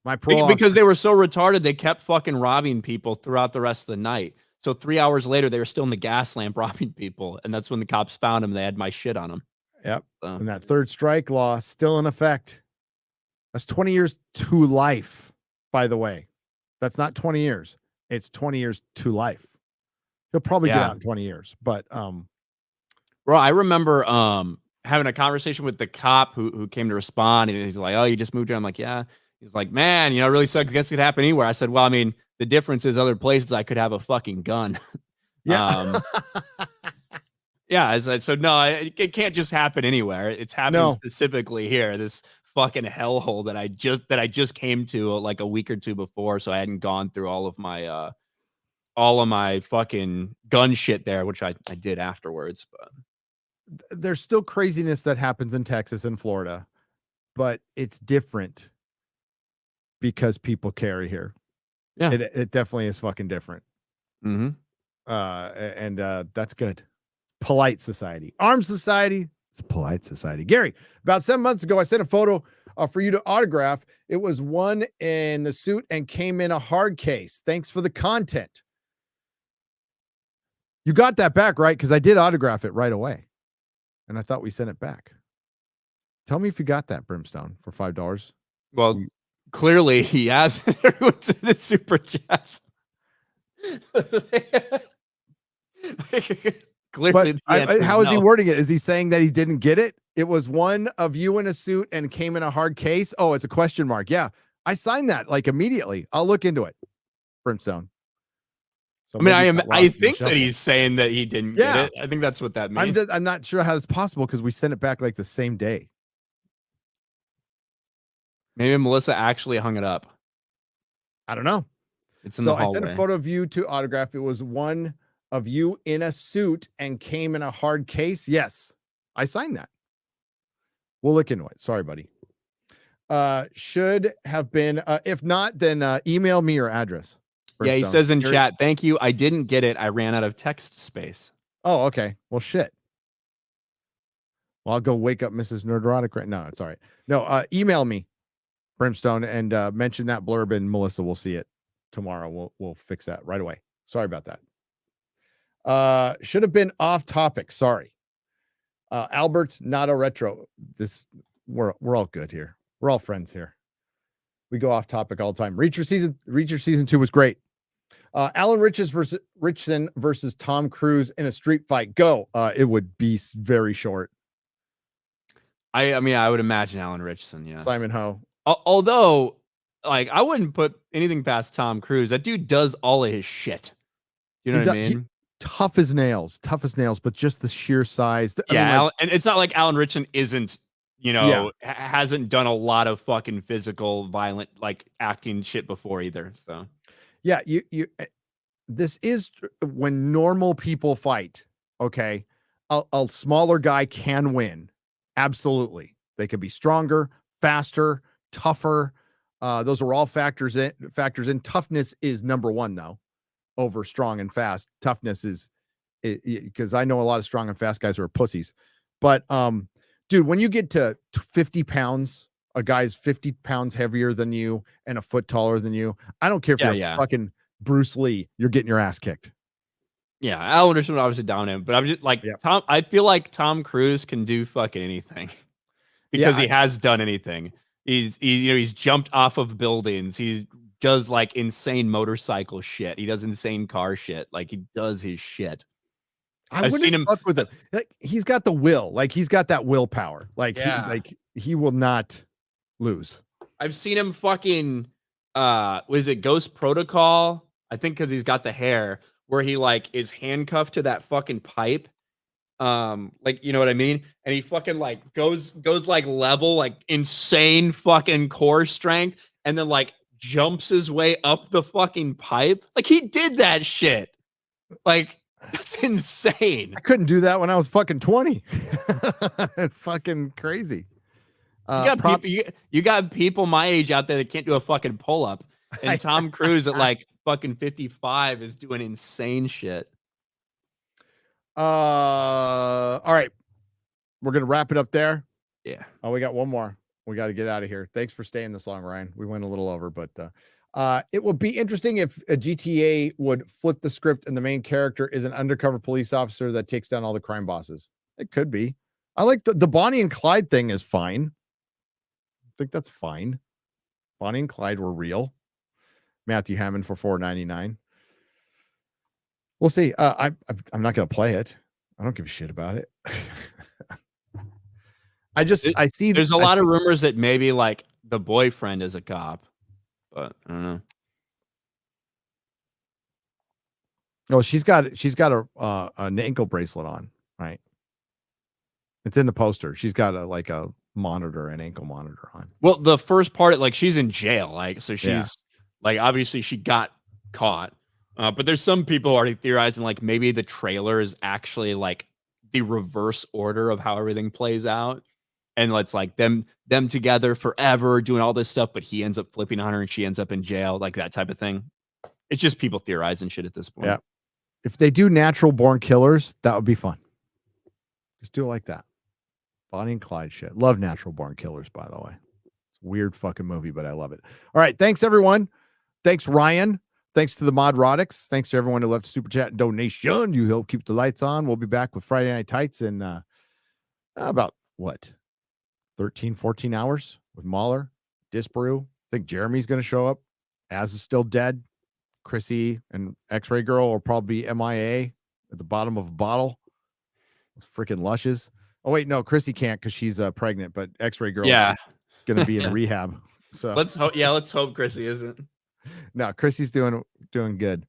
My parole because they were so retarded, they kept fucking robbing people throughout the rest of the night. So 3 hours later, they were still in the gas lamp robbing people, and that's when the cops found them. They had my shit on them. Yep. So. And that third strike law still in effect. That's 20 years to life, by the way. That's not 20 years. It's 20 years to life. He'll probably get out in 20 years. But bro, I remember having a conversation with the cop who came to respond, and he's like, "Oh, you just moved here?" I'm like, "Yeah." He's like, "Man, it really sucks. I guess it could happen anywhere." I said, "Well, the difference is other places I could have a fucking gun." Yeah. Yeah. So no, it can't just happen anywhere. It's happening specifically here. This fucking hellhole that I just came to like a week or two before, so I hadn't gone through all of my fucking gun shit there, which I did afterwards. But there's still craziness that happens in Texas and Florida, but it's different because people carry here. Yeah, it definitely is fucking different. Mm-hmm. And that's good. Polite society, armed society. It's a polite society. Gary, about 7 months ago, I sent a photo for you to autograph. It was one in the suit and came in a hard case. Thanks for the content. You got that back, right? Because I did autograph it right away. And I thought we sent it back. Tell me if you got that, Brimstone, for $5. Well, clearly he has. Everyone's in the super chat. Clearly, But the answer is how is he no. wording it? Is he saying that he didn't get it? It was one of you in a suit and came in a hard case. Oh, it's a question mark. Yeah, I signed that like immediately. I'll look into it. Brimstone. So I mean, maybe it got I lost in the think that shuffle. he's saying that he didn't get Yeah. it. I think that's what that means. I'm not sure how it's possible because we sent it back like the same day. Maybe Melissa actually hung it up. I don't know. It's in So the I sent a hallway. photo of you to autograph. It was one of you in a suit and came in a hard case. Yes, I signed that. We'll look into it. Sorry, buddy. Should have been. If not, then email me your address. Yeah, he Brimstone. says in chat, thank you. I didn't get it. I ran out of text space. Oh, okay. Well, shit. Well, I'll go wake up Mrs. Nerdrotic right now. It's all right. No, email me, Brimstone, and mention that blurb, and Melissa will see it tomorrow. We'll fix that right away. Sorry about that. Should have been off topic. Sorry. Albert, not a retro. We're all good here. We're all friends here. We go off topic all the time. Reacher season 2 was great. Alan Richardson versus Tom Cruise in a street fight. Go. It would be very short. I mean, I would imagine Alan Richardson. Yes. Simon Ho. Although, like, I wouldn't put anything past Tom Cruise. That dude does all of his shit. You know what I mean? Tough as nails, but just the sheer size. Yeah, like, and it's not like Alan Richardson isn't, hasn't done a lot of fucking physical, violent, like acting shit before either. So, yeah, this is when normal people fight. Okay, a smaller guy can win. Absolutely, they could be stronger, faster, tougher. Those are all factors in. Toughness is number one though, over strong and fast. Toughness is because I know a lot of strong and fast guys who are pussies. But dude, when you get to 50 pounds, a guy's 50 pounds heavier than you and a foot taller than you, I don't care if you're fucking Bruce Lee, you're getting your ass kicked. Yeah, Alan Richardson obviously dominant, but I'm just like Tom. I feel like Tom Cruise can do fucking anything because he has done anything. He's jumped off of buildings. He does like insane motorcycle shit. He does insane car shit. Like he does his shit. I've seen him fuck with him. Like, he's got the will. Like he's got that willpower. Like he will not lose. I've seen him fucking. Was it Ghost Protocol? I think because he's got the hair where he like is handcuffed to that fucking pipe. Like, you know what I mean? And he fucking like goes like level, like insane fucking core strength, and then like jumps his way up the fucking pipe. Like he did that shit. Like that's insane. I couldn't do that when I was fucking 20. Fucking crazy. You got people my age out there that can't do a fucking pull up, and Tom Cruise at like fucking 55 is doing insane shit. All right, we're gonna wrap it up there. Yeah. Oh, we got one more. We got to get out of here. Thanks for staying this long, Ryan. We went a little over, but it would be interesting if a GTA would flip the script and the main character is an undercover police officer that takes down all the crime bosses. It could be. I like the Bonnie and Clyde thing is fine. I think that's fine. Bonnie and Clyde were real. Matthew Hammond for $4.99. We'll see. I'm not going to play it. I don't give a shit about it. I see. There's a lot of rumors that maybe like the boyfriend is a cop, but I don't know. Oh, she's got an ankle bracelet on, right? It's in the poster. She's got a monitor, an ankle monitor on. Well, the first part, like she's in jail, like so she's like obviously she got caught. But there's some people already theorizing like maybe the trailer is actually like the reverse order of how everything plays out. And it's like them together forever doing all this stuff, but he ends up flipping on her and she ends up in jail, like that type of thing. It's just people theorizing shit at this point. Yeah. If they do natural born killers, that would be fun. Just do it like that. Bonnie and Clyde shit. Love natural born killers, by the way. It's a weird fucking movie, but I love it. All right. Thanks, everyone. Thanks, Ryan. Thanks to the Modrotics. Thanks to everyone who left a super chat and donation. You help keep the lights on. We'll be back with Friday Night Tights in about what? 13, 14 hours with Mahler, Disparu. I think Jeremy's going to show up. Az is still dead. Chrissy and X-Ray Girl will probably be MIA at the bottom of a bottle. Those freaking lushes. Oh wait, no, Chrissy can't because she's pregnant, but X-Ray Girl's gonna be in rehab. So let's hope Chrissy isn't. No, Chrissy's doing good.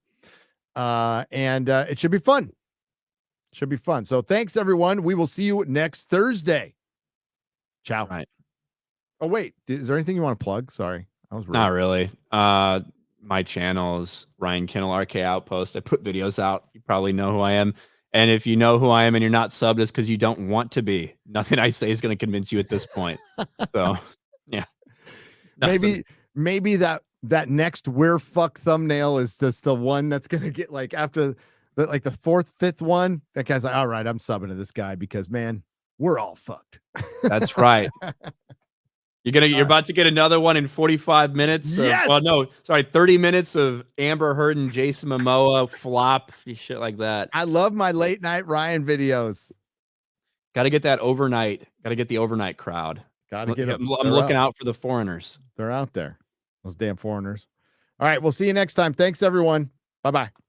And it should be fun. Should be fun. So thanks everyone. We will see you next Thursday. Ciao. Right. Oh wait, is there anything you want to plug? Sorry, I was rude. Not really. My channel is Ryan Kinnell RK Outpost. I put videos out. You probably know who I am. And if you know who I am and you're not subbed, it's because you don't want to be. Nothing I say is going to convince you at this point. So, yeah. Maybe that next We're Fuck thumbnail is just the one that's going to get like after the fourth, fifth one. That guy's like, all right, I'm subbing to this guy because, man, we're all fucked. That's right. You're about to get another one in 45 minutes. Yes! 30 minutes of Amber Heard and Jason Momoa flop shit like that. I love my late night Ryan videos. Got to get that overnight. Got to get the overnight crowd. Got to get them. I'm looking out for the foreigners. They're out there. Those damn foreigners. All right, we'll see you next time. Thanks everyone. Bye-bye.